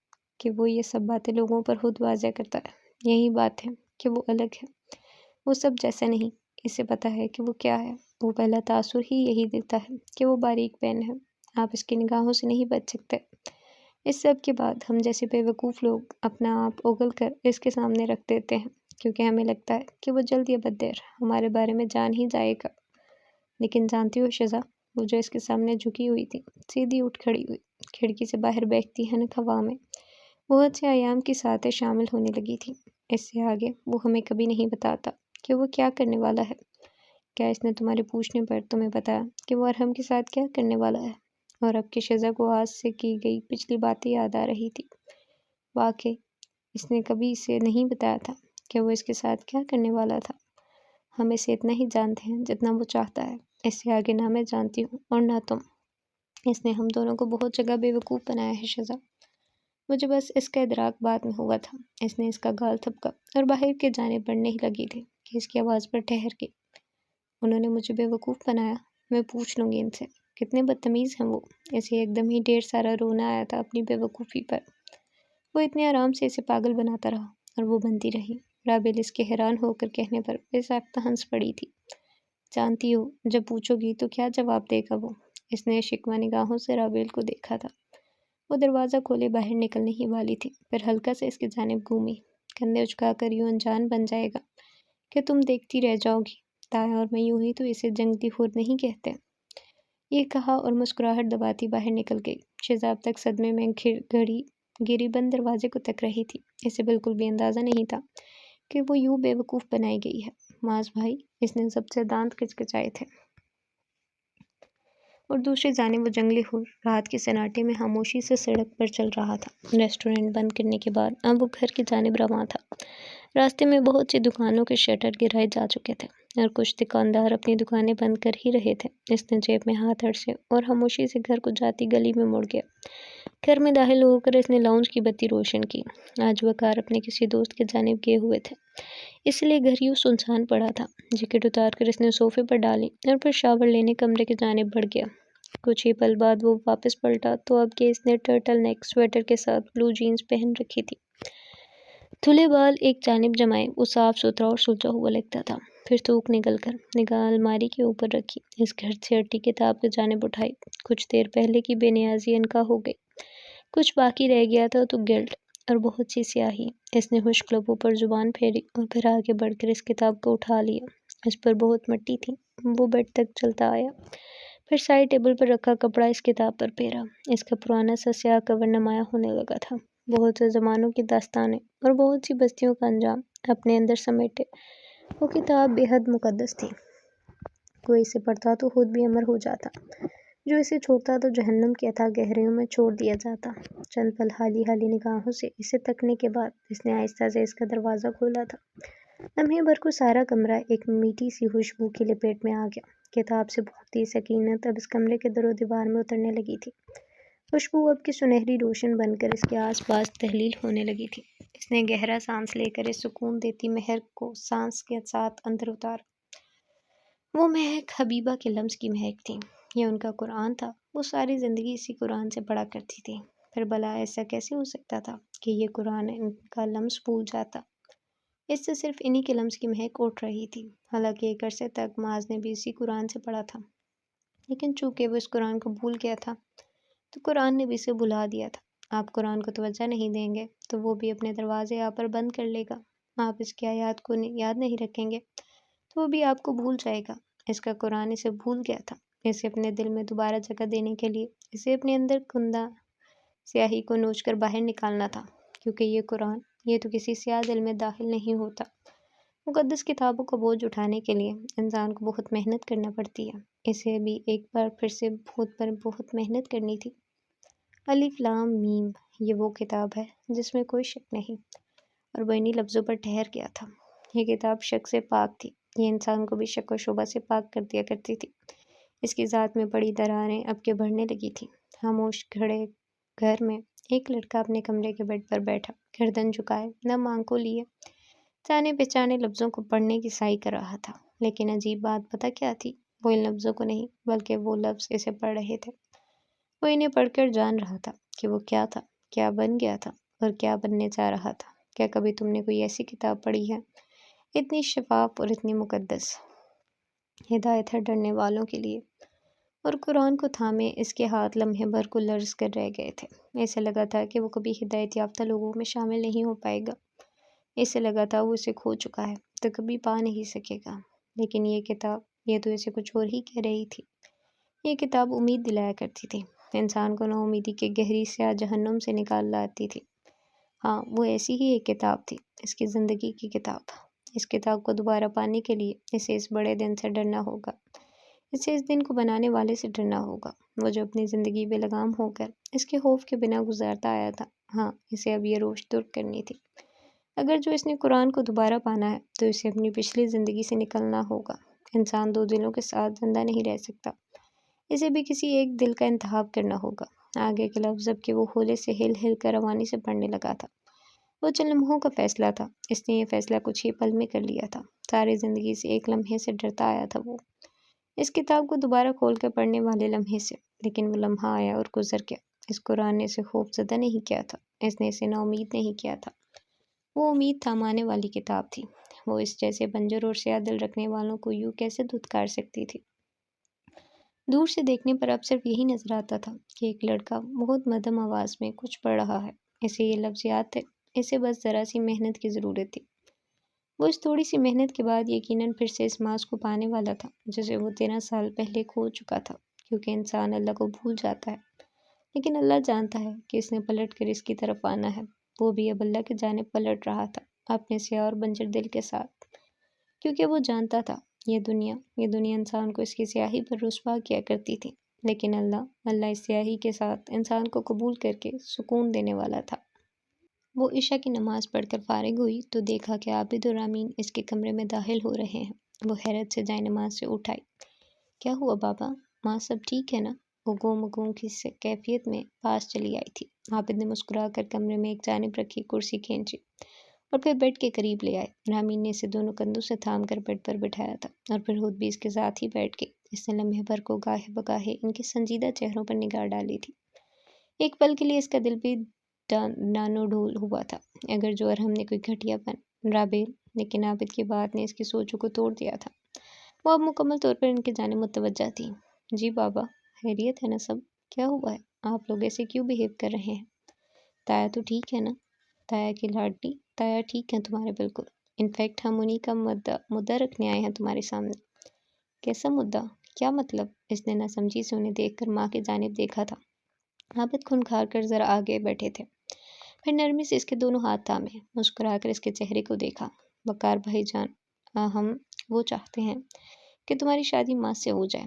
کہ وہ یہ سب باتیں لوگوں پر خود واضح کرتا ہے۔ یہی بات ہے کہ وہ الگ ہے، وہ سب جیسا نہیں۔ اسے پتا ہے کہ وہ کیا ہے۔ وہ پہلا تاثر ہی یہی دیتا ہے کہ وہ باریک بین ہے۔ آپ اس کی نگاہوں سے نہیں بچ سکتے۔ اس سب کے بعد ہم جیسے بے وقوف لوگ اپنا آپ اگل کر اس کے سامنے رکھ دیتے ہیں، کیونکہ ہمیں لگتا ہے کہ وہ جلد یا بددیر ہمارے بارے میں جان ہی جائے گا۔ لیکن جانتی ہو شیزا، وہ جو اس کے سامنے جھکی ہوئی تھی، سیدھی اٹھ کھڑی ہوئی، کھڑکی سے باہر بہتی ہنک ہوا میں بہت سے ایام کی ساتیں شامل ہونے لگی تھی۔ اس سے آگے وہ ہمیں کبھی نہیں بتاتا کہ وہ کیا کرنے والا ہے۔ کیا اس نے تمہارے پوچھنے پر تمہیں بتایا کہ وہ ارحم کے ساتھ کیا کرنے والا ہے؟ اور اب کہ شیزا کو آج سے کی گئی پچھلی باتیں یاد آ رہی تھی۔ واقعی اس نے کبھی اسے نہیں بتایا تھا کہ وہ اس کے ساتھ کیا کرنے والا تھا۔ ہم اسے اتنا ہی جانتے ہیں جتنا وہ چاہتا ہے۔ اس سے آگے نہ میں جانتی ہوں اور نہ تم۔ اس نے ہم دونوں کو بہت جگہ بے وقوف بنایا ہے شیزا۔ مجھے بس اس کا ادراک بعد میں ہوا تھا۔ اس نے اس کا گال تھپکا اور باہر کی جانب بڑھنے ہی لگی تھی کہ اس کی آواز پر ٹھہر گئی۔ انہوں نے مجھے بے وقوف بنایا؟ میں پوچھ لوں گی ان سے، کتنے بدتمیز ہیں وہ۔ اسے ایک دم ہی ڈھیر سارا رونا آیا تھا اپنی بے وقوفی پر۔ وہ اتنے آرام سے اسے پاگل بناتا رہا اور وہ بنتی رہی۔ رابل اس کے حیران ہو کر کہنے پر بے ساختہ ہنس پڑی تھی۔ جانتی ہو، جب پوچھو گی تو کیا جواب دے گا وہ؟ اس نے شکوہ نگاہوں سے رابل کو دیکھا تھا۔ وہ دروازہ کھولے باہر نکلنے ہی والی تھی، پھر ہلکا سے اس کی جانب گھومی، کندھے اچکا کر یوں انجان بن جائے گا کہ تم دیکھتی رہ جاؤ گی۔ تایا اور میں یوں ہی تو اسے جنگتی خور نہیں کہتے۔ یہ کہا اور مسکراہٹ دباتی باہر نکل گئی۔ شیزا اب تک صدمے میں گری بند دروازے کو تک رہی تھی۔ اسے بالکل بھی اندازہ نہیں تھا کہ وہ یوں بے وقوف بنائی گئی ہے۔ معاذ بھائی، اس نے سب سے دانت کچکچائے تھے۔ اور دوسری جانب وہ جنگلی خور رات کے سناٹے میں خاموشی سے سڑک پر چل رہا تھا۔ ریسٹورنٹ بند کرنے کے بعد اب وہ گھر کی جانب رواں تھا۔ راستے میں بہت سی دکانوں کے شٹر گرائے جا چکے تھے اور کچھ دکاندار اپنی دکانیں بند کر ہی رہے تھے۔ اس نے جیب میں ہاتھ اڑسے اور خاموشی سے گھر کو جاتی گلی میں مڑ گیا۔ گھر میں داخل ہو کر اس نے لاؤنج کی بتی روشن کی۔ آج وہ کار اپنے کسی دوست کی جانب گئے ہوئے تھے، اس لیے گھر یوں سنسان پڑا تھا۔ جیکٹ اتار کر اس نے صوفے پر ڈالی اور پھر شاور لینے کمرے کی جانب بڑھ گیا۔ کچھ ہی پل بعد وہ واپس پلٹا تو اب کہ اس نے ٹرٹل نیک سویٹر کے ساتھ بلو جینز پہن رکھی تھی۔ دھلے بال ایک جانب جمائے وہ صاف ستھرا اور سلجھا ہوا لگتا تھا۔ پھر تھوک نکل کر نگاہ الماری کے اوپر رکھی، اس گھر سے ہٹی کتاب کی جانب اٹھائی۔ کچھ دیر پہلے کی بے نیازی انکا ہو گئی، کچھ باقی رہ گیا تھا تو گلٹ اور بہت سی سیاہی۔ اس نے خشک لبوں پر زبان پھیری اور پھر آگے بڑھ کر اس کتاب کو اٹھا لیا۔ اس پر بہت مٹی تھی۔ وہ بیڈ تک چلتا آیا، پھر سائڈ ٹیبل پر رکھا کپڑا اس کتاب پر پھیرا۔ اس کا پرانا سا سیاہ کور نمایاں ہونے لگا تھا۔ بہت سے زمانوں کی داستانیں اور بہت سی بستیوں کا انجام اپنے اندر سمیٹے وہ کتاب بے حد مقدس تھی۔ کوئی اسے پڑھتا تو خود بھی امر ہو جاتا۔ جو اسے چھوڑتا تو جہنم کی اتھاہ گہرائیوں میں چھوڑ دیا جاتا۔ چند پل حالی حالی نگاہوں سے اسے تکنے کے بعد اس نے آہستہ سے اس کا دروازہ کھولا تھا۔ لمحے بھر کو سارا کمرہ ایک میٹھی سی خوشبو کی لپیٹ میں آ گیا۔ کتاب سے بھوکتی سکینت اب اس کمرے کے در و دیوار میں اترنے لگی تھی۔ خوشبو اب کی سنہری روشن بن کر اس کے آس پاس تحلیل ہونے لگی تھی۔ اس نے گہرا سانس لے کر اس سکون دیتی مہک کو سانس کے ساتھ اندر اتارا۔ وہ مہک حبیبہ کے لمس کی مہک تھی۔ یہ ان کا قرآن تھا۔ وہ ساری زندگی اسی قرآن سے پڑھا کرتی تھی۔ پھر بھلا ایسا کیسے ہو سکتا تھا کہ یہ قرآن ان کا لمس بھول جاتا؟ اس سے صرف انہی کے لمس کی مہک اٹھ رہی تھی۔ حالانکہ ایک عرصے تک معاذ نے بھی اسی قرآن سے پڑھا تھا، لیکن چونکہ وہ اس قرآن کو بھول گیا تھا تو قرآن نے بھی اسے بھلا دیا تھا۔ آپ قرآن کو توجہ نہیں دیں گے تو وہ بھی اپنے دروازے آپ پر بند کر لے گا۔ آپ اس کی آیات کو یاد نہیں رکھیں گے تو وہ بھی آپ کو بھول جائے گا۔ اس کا قرآن اسے بھول گیا تھا۔ اسے اپنے دل میں دوبارہ جگہ دینے کے لیے اسے اپنے اندر کندہ سیاہی کو نوچ کر باہر نکالنا تھا، کیونکہ یہ قرآن یہ تو کسی سیاہ دل میں داخل نہیں ہوتا۔ مقدس کتابوں کا بوجھ اٹھانے کے لیے انسان کو بہت محنت کرنا پڑتی ہے۔ اسے بھی ایک بار پھر سے بہت محنت کرنی تھی۔ الف لام میم یہ وہ کتاب ہے جس میں کوئی شک نہیں، اور وہ انہی لفظوں پر ٹھہر گیا تھا۔ یہ کتاب شک سے پاک تھی۔ یہ انسان کو بھی شک و شبہ سے پاک کر دیا کرتی تھی۔ اس کی ذات میں پڑی دراریں اب کے بڑھنے لگی تھیں۔ خاموش کھڑے گھر میں ایک لڑکا اپنے کمرے کے بیڈ پر بیٹھا، گردن جھکائے، نم آنکھوں لیے جانے پہچانے لفظوں کو پڑھنے کی سعی کر رہا تھا۔ لیکن عجیب بات پتہ کیا تھی؟ وہ ان لفظوں کو نہیں بلکہ وہ لفظ اسے پڑھ رہے تھے۔ وہ انہیں پڑھ کر جان رہا تھا کہ وہ کیا تھا، کیا بن گیا تھا اور کیا بننے جا رہا تھا۔ کیا کبھی تم نے کوئی ایسی کتاب پڑھی ہے اتنی شفاف اور اتنی مقدس؟ ہدایت ہے ڈرنے والوں کے لیے۔ اور قرآن کو تھامے اس کے ہاتھ لمحے بھر کو لرز کر رہ گئے تھے۔ ایسے لگا تھا کہ وہ کبھی ہدایت یافتہ لوگوں میں شامل نہیں ہو پائے گا۔ اسے لگا تھا وہ اسے کھو چکا ہے تو کبھی پا نہیں سکے گا۔ لیکن یہ کتاب یہ تو اسے کچھ اور ہی کہہ رہی تھی۔ یہ کتاب امید دلایا کرتی تھی، انسان کو نا امیدی کے گہری سیاہ جہنم سے نکال لاتی تھی۔ ہاں، وہ ایسی ہی ایک کتاب تھی، اس کی زندگی کی کتاب۔ اس کتاب کو دوبارہ پانے کے لیے اسے اس بڑے دن سے ڈرنا ہوگا۔ اسے اس دن کو بنانے والے سے ڈرنا ہوگا، وہ جو اپنی زندگی بے لگام ہو کر اس کے خوف کے بنا گزارتا آیا تھا۔ ہاں، اسے اب یہ روش ترک کرنی تھی۔ اگر جو اس نے قرآن کو دوبارہ پانا ہے تو اسے اپنی پچھلی زندگی سے نکلنا ہوگا۔ انسان دو دلوں کے ساتھ زندہ نہیں رہ سکتا، اسے بھی کسی ایک دل کا انتخاب کرنا ہوگا۔ آگے کے لفظ اب کہ وہ ہولے سے ہل ہل کر روانی سے پڑھنے لگا تھا۔ وہ چند لمحوں کا فیصلہ تھا، اس نے یہ فیصلہ کچھ ہی پل میں کر لیا تھا۔ ساری زندگی سے ایک لمحے سے ڈرتا آیا تھا وہ، اس کتاب کو دوبارہ کھول کر پڑھنے والے لمحے سے۔ لیکن وہ لمحہ آیا اور گزر گیا۔ اس قرآن نے اسے خوف زدہ نہیں کیا تھا، اس نے اسے نا امید نہیں کیا تھا۔ وہ امید تھامانے والی کتاب تھی۔ وہ اس جیسے بنجر اور سیاہ دل رکھنے والوں کو یوں کیسے دھتکار سکتی تھی؟ دور سے دیکھنے پر اب صرف یہی نظر آتا تھا کہ ایک لڑکا بہت مدھم آواز میں کچھ پڑھ رہا ہے۔ اسے یہ لفظ یاد تھے، اسے بس ذرا سی محنت کی ضرورت تھی۔ وہ اس تھوڑی سی محنت کے بعد یقیناً پھر سے اس معاذ کو پانے والا تھا جسے وہ 13 سال پہلے کھو چکا تھا، کیونکہ انسان اللہ کو بھول جاتا ہے، لیکن اللہ جانتا ہے کہ اس نے پلٹ کر اس کی طرف آنا ہے۔ وہ بھی اب اللہ کی جانب پلٹ رہا تھا اپنے سیاہ اور بنجر دل کے ساتھ، کیونکہ وہ جانتا تھا یہ دنیا انسان کو اس کی سیاہی پر رسوا کیا کرتی تھی، لیکن اللہ اس سیاہی کے ساتھ انسان کو قبول کر کے سکون دینے والا تھا۔ وہ عشاء کی نماز پڑھ کر فارغ ہوئی تو دیکھا کہ عابد اور رامین اس کے کمرے میں داخل ہو رہے ہیں۔ وہ حیرت سے جائے نماز سے اٹھ آئی۔ کیا ہوا بابا؟ ماں سب ٹھیک ہے نا؟ وہ گم گم کی کیفیت میں پاس چلی آئی تھی۔ عابد نے مسکرا کر کمرے میں ایک جانب رکھی کرسی کھینچی اور پھر بیڈ کے قریب لے آئے۔ رامین نے اسے دونوں کندھوں سے تھام کر بیڈ پر بٹھایا تھا اور پھر خود بھی اس کے ساتھ ہی بیٹھ گئی۔ اس نے لمحے بھر کو گاہے بگاہے ان کے سنجیدہ چہروں پر نگاہ ڈالی تھی۔ ایک پل کے لیے اس کا دل بھی ڈانو ڈول ہوا تھا، اگر جو ارحم نے کوئی گھٹیا پن رابیل، لیکن عابد کی بات نے اس کی سوچوں کو توڑ دیا تھا۔ وہ اب مکمل طور پر ان کی جانب متوجہ تھی۔ جی بابا، خیریت ہے نا سب؟ کیا ہوا ہے؟ آپ لوگ ایسے کیوں بیہیو کر رہے ہیں؟ تایا تو ٹھیک ہے نا؟ تایا کی لاڈلی؟ تایا ٹھیک ہے تمہارے بالکل۔ انفیکٹ ہم انہی کا مدعا رکھنے آئے ہیں تمہارے سامنے۔ کیسا مدعا؟ کیا مطلب؟ اس نے ناسمجھی سے انہیں دیکھ کر ماں کی جانب دیکھا تھا۔ عابد کھنکھار کر ذرا آگے بیٹھے تھے، پھر نرمی سے اس کے دونوں ہاتھ تھامے، مسکرا کر اس کے چہرے کو دیکھا۔ وقار بھائی جان، ہم وہ چاہتے ہیں کہ تمہاری شادی ماں سے ہو جائے۔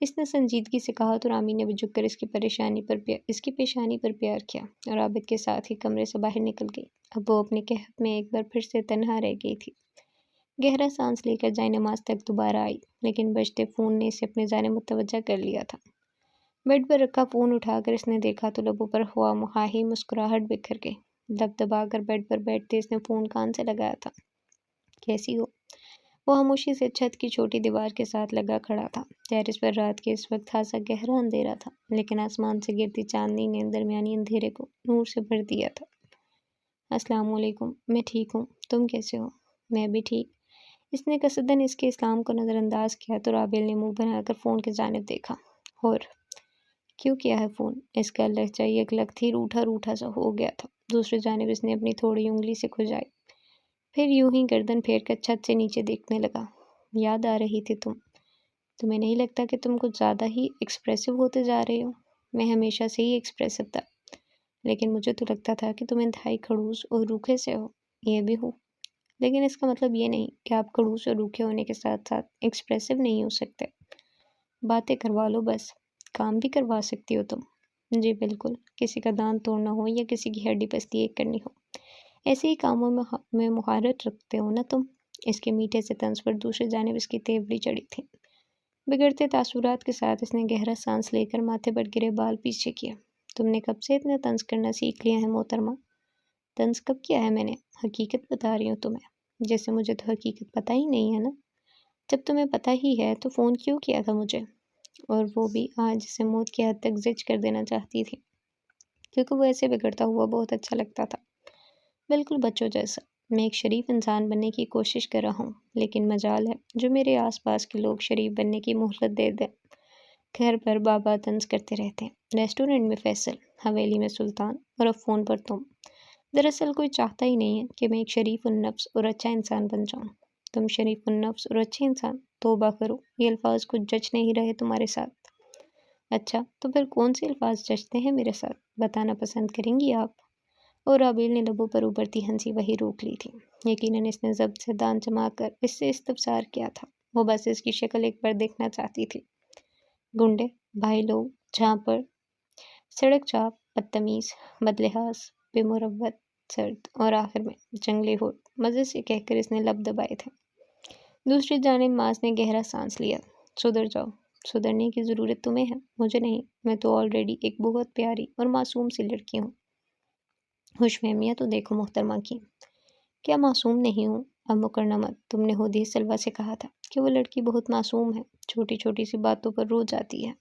اس نے سنجیدگی سے کہا تو رامی نے بھی جھک کر اس کی پیشانی پر پیار کیا اور عابد کے ساتھ ہی کمرے سے باہر نکل گئی۔ اب وہ اپنے کہف میں ایک بار پھر سے تنہا رہ گئی تھی۔ گہرا سانس لے کر جائے نماز تک دوبارہ آئی، لیکن بجتے فون نے اسے اپنے جانب متوجہ کر لیا تھا۔ بیڈ پر رکھا فون اٹھا کر اس نے دیکھا تو لبوں پر ہوا مہاہی مسکراہٹ بکھر گئی۔ لب دبا کر بیڈ پر بیٹھتے اس نے فون کان سے لگایا تھا۔ کیسی ہو؟ وہ خاموشی سے چھت کی چھوٹی دیوار کے ساتھ لگا کھڑا تھا۔ ٹیرس پر رات کے اس وقت خاصا گہرا اندھیرا تھا، لیکن آسمان سے گرتی چاندنی نے درمیانی اندھیرے کو نور سے بھر دیا تھا۔ السلام علیکم، میں ٹھیک ہوں، تم کیسے ہو؟ میں بھی ٹھیک۔ اس نے قصداً اس کے اسلام کو نظر انداز کیا تو رابعہ نے منہ بنا کر فون کی جانب دیکھا۔ اور کیوں کیا ہے فون؟ اس کا لہجہ یک لگتی روٹھا روٹھا سا ہو گیا تھا۔ دوسری جانب اس نے اپنی تھوڑی انگلی سے کھجائی، پھر یوں ہی گردن پھیر کر چھت سے نیچے دیکھنے لگا۔ یاد آ رہی تھی تمہیں نہیں لگتا کہ تم کچھ زیادہ ہی ایکسپریسو ہوتے جا رہے ہو؟ میں ہمیشہ سے ہی ایکسپریسو تھا، لیکن مجھے تو لگتا تھا کہ تم انتہائی خڑوس اور روکھے سے ہو۔ یہ بھی ہو، لیکن اس کا مطلب یہ نہیں کہ آپ خڑوس اور روکھے ہونے کے ساتھ ساتھ ایکسپریسو نہیں ہو سکتے۔ باتیں کروا لو بس، کام بھی کروا سکتی ہو تم۔ جی بالکل، کسی کا دانت توڑنا ہو یا کسی کی ہڈی پستی ایک کرنی ہو، ایسے ہی کاموں میں مہارت رکھتے ہو نا تم۔ اس کے میٹھے سے طنز پر دوسری جانب اس کی تیوری چڑھی تھی۔ بگڑتے تاثرات کے ساتھ اس نے گہرا سانس لے کر ماتھے پر گرے بال پیچھے کیا۔ تم نے کب سے اتنا طنز کرنا سیکھ لیا ہے محترمہ؟ طنز کب کیا ہے میں نے؟ حقیقت بتا رہی ہوں تمہیں، جیسے مجھے تو حقیقت پتہ ہی نہیں ہے نا۔ جب تمہیں پتہ ہی ہے تو فون کیوں کیا تھا مجھے؟ اور وہ بھی آج جسے موت کی حد تک زج کر دینا چاہتی تھی، کیونکہ وہ ایسے بگڑتا ہوا بہت اچھا لگتا تھا، بالکل بچوں جیسا۔ میں ایک شریف انسان بننے کی کوشش کر رہا ہوں، لیکن مجال ہے جو میرے آس پاس کے لوگ شریف بننے کی مہلت دے دیں۔ گھر پر بابا طنز کرتے رہتے ہیں، ریسٹورنٹ میں فیصل، حویلی میں سلطان، اور اب فون پر تم۔ دراصل کوئی چاہتا ہی نہیں ہے کہ میں ایک شریف النفس اور اچھا انسان بن جاؤں۔ تم شریف النفس اور اچھے انسان، توبہ کرو، یہ الفاظ کچھ جچ نہیں رہے تمہارے ساتھ۔ اچھا تو پھر کون سے الفاظ جچتے ہیں میرے ساتھ، بتانا پسند کریں گی آپ؟ اور رابعہ نے لبوں پر ابھرتی ہنسی وہی روک لی تھی۔ یقیناً اس نے ضبط سے دانت جما کر اس سے استفسار کیا تھا۔ وہ بس اس کی شکل ایک بار دیکھنا چاہتی تھی۔ گنڈے، بھائی لوگ، جھانپڑ، سڑک چاپ، بدتمیز، بدلحاظ، بے مروت، سرد، اور آخر میں جنگلی ہونٹ، مزے سے کہہ کر اس نے لب دبائے تھے۔ دوسری جانب معاذ نے گہرا سانس لیا۔ سدھر جاؤ، سدھرنے کی ضرورت تمہیں ہے، مجھے نہیں۔ میں تو آلریڈی ایک بہت پیاری اور معصوم سی لڑکی ہوں۔ خوش فہمیاں تو دیکھو محترمہ کی۔ کیا معصوم نہیں ہوں؟ اب مکرنا مت، تم نے ہودی سلوہ سے کہا تھا کہ وہ لڑکی بہت معصوم ہے، چھوٹی چھوٹی سی باتوں پر رو جاتی ہے۔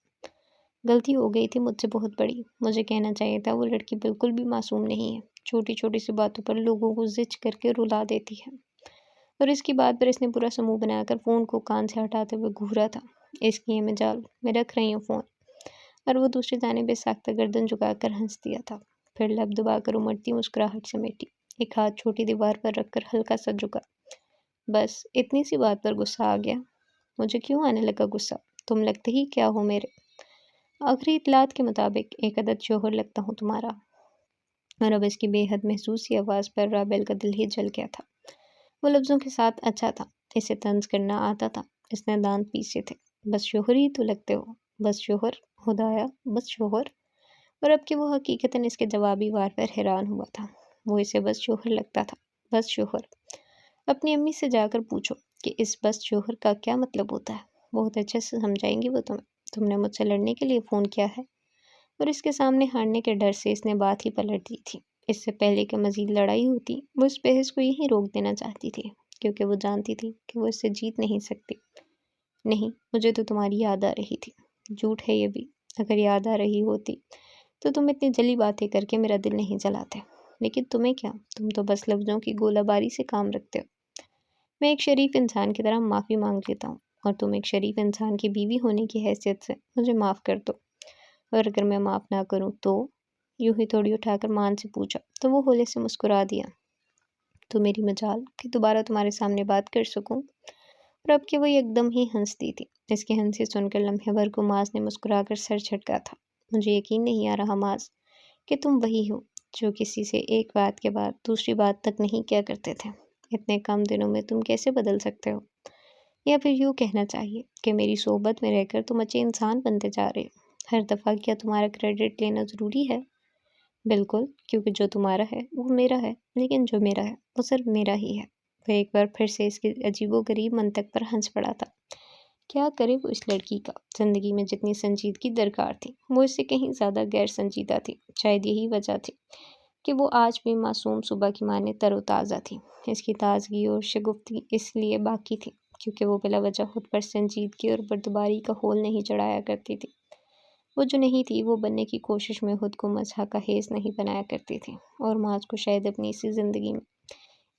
غلطی ہو گئی تھی مجھ سے بہت بڑی، مجھے کہنا چاہیے تھا وہ لڑکی بالکل بھی معصوم نہیں ہے، چھوٹی چھوٹی سی باتوں پر لوگوں کو زج کر کے رلا دیتی ہے۔ اور اس کی بات پر اس نے پورا سمو بنا کر فون کو کان سے ہٹاتے ہوئے گھورا تھا۔ اس کی یہ مجال، میں رکھ رہی ہوں فون۔ اور وہ دوسری جانب بے ساختہ گردن جھکا کر ہنس دیا تھا، پھر لب دبا کر امڑتی مسکراہٹ سمیٹی، ایک ہاتھ چھوٹی دیوار پر رکھ کر ہلکا سا جھکا۔ بس اتنی سی بات پر غصہ آ گیا؟ مجھے کیوں آنے لگا غصہ؟ تم لگتے ہی کیا ہو میرے؟ آخری اطلاعات کے مطابق ایک عدد شوہر لگتا ہوں تمہارا۔ اور اب اس کی بے حد محسوسی آواز پر رابعہ کا دل ہی جل گیا تھا۔ وہ لفظوں کے ساتھ اچھا تھا، اسے طنز کرنا آتا تھا۔ اس نے دانت پیسے تھے۔ بس شوہر ہی تو لگتے ہو، بس شوہر، خدایا بس شوہر۔ اور اب کہ وہ حقیقتاً اس کے جوابی وار پر حیران ہوا تھا، وہ اسے بس شوہر لگتا تھا، بس شوہر۔ اپنی امی سے جا کر پوچھو کہ اس بس شوہر کا کیا مطلب ہوتا ہے، بہت اچھے سے سمجھائیں گی وہ تمہیں۔ تم نے مجھ سے لڑنے کے لیے فون کیا ہے؟ اور اس کے سامنے ہارنے کے ڈر سے اس نے بات ہی پلٹ دی تھی۔ اس سے پہلے کہ مزید لڑائی ہوتی، وہ اس بحث کو یہیں روک دینا چاہتی تھی، کیونکہ وہ جانتی تھی کہ وہ اس سے جیت نہیں سکتی۔ نہیں، مجھے تو تمہاری یاد آ رہی تھی۔ جھوٹ ہے یہ بھی، اگر یاد آ رہی ہوتی تو تم اتنی جلی باتیں کر کے میرا دل نہیں جلاتے، لیکن تمہیں کیا، تم تو بس لفظوں کی گولہ باری سے کام رکھتے ہو۔ میں ایک شریف انسان کی طرح معافی مانگ لیتا ہوں، اور تم ایک شریف انسان کی بیوی ہونے کی حیثیت سے مجھے معاف کر دو۔ اور اگر میں معاف نہ کروں تو؟ یوں ہی تھوڑی اٹھا کر مان سے پوچھا تو وہ ہولے سے مسکرا دیا۔ تو میری مجال کہ دوبارہ تمہارے سامنے بات کر سکوں۔ اور اب کہ وہ ایک دم ہی ہنستی تھی۔ اس کی ہنسی سن کر لمحے بھر کو معاذ نے مسکرا کر سر جھٹکا تھا۔ مجھے یقین نہیں آ رہا معاذ کہ تم وہی ہو جو کسی سے ایک بات کے بعد دوسری بات تک نہیں کیا کرتے تھے۔ اتنے کم دنوں میں تم کیسے بدل سکتے ہو؟ یا پھر یوں کہنا چاہیے کہ میری صحبت میں رہ کر تم اچھے انسان بنتے جا رہے ہو۔ ہر دفعہ کیا تمہارا کریڈٹ لینا ضروری ہے؟ بالکل، کیونکہ جو تمہارا ہے وہ میرا ہے، لیکن جو میرا ہے وہ صرف میرا ہی ہے۔ وہ ایک بار پھر سے اس کی عجیب و غریب منطق پر ہنس پڑا تھا۔ کیا کرے وہ اس لڑکی کا؟ زندگی میں جتنی سنجیدگی درکار تھی وہ اس سے کہیں زیادہ غیر سنجیدہ تھی۔ شاید یہی وجہ تھی کہ وہ آج بھی معصوم صبح کی مانے تر و تازہ تھی۔ اس کی تازگی اور شگفتگی اس لیے باقی تھی کیونکہ وہ بلا وجہ خود پر سنجیدگی اور بردباری کا ہول نہیں چڑھایا کرتی تھی۔ وہ جو نہیں تھی وہ بننے کی کوشش میں خود کو مزاح کا حیض نہیں بنایا کرتی تھی، اور معاذ کو شاید اپنی اسی زندگی میں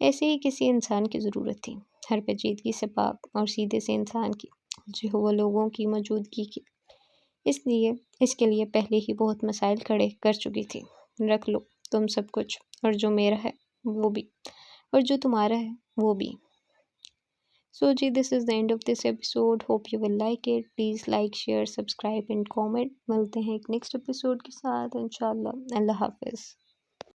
ایسے ہی کسی انسان کی ضرورت تھی، ہر پیچیدگی سے پاک اور سیدھے سے انسان کی، جو وہ لوگوں کی موجودگی کی اس کے لیے پہلے ہی بہت مسائل کھڑے کر چکی تھی۔ رکھ لو تم سب کچھ، اور جو میرا ہے وہ بھی، اور جو تمہارا ہے وہ بھی۔ So G this is the end of this episode. Hope you will like it. Please like, share, subscribe and comment. ملتے ہیں ایک نیکسٹ ایپیسوڈ کے ساتھ انشاءاللہ۔ اللہ حافظ۔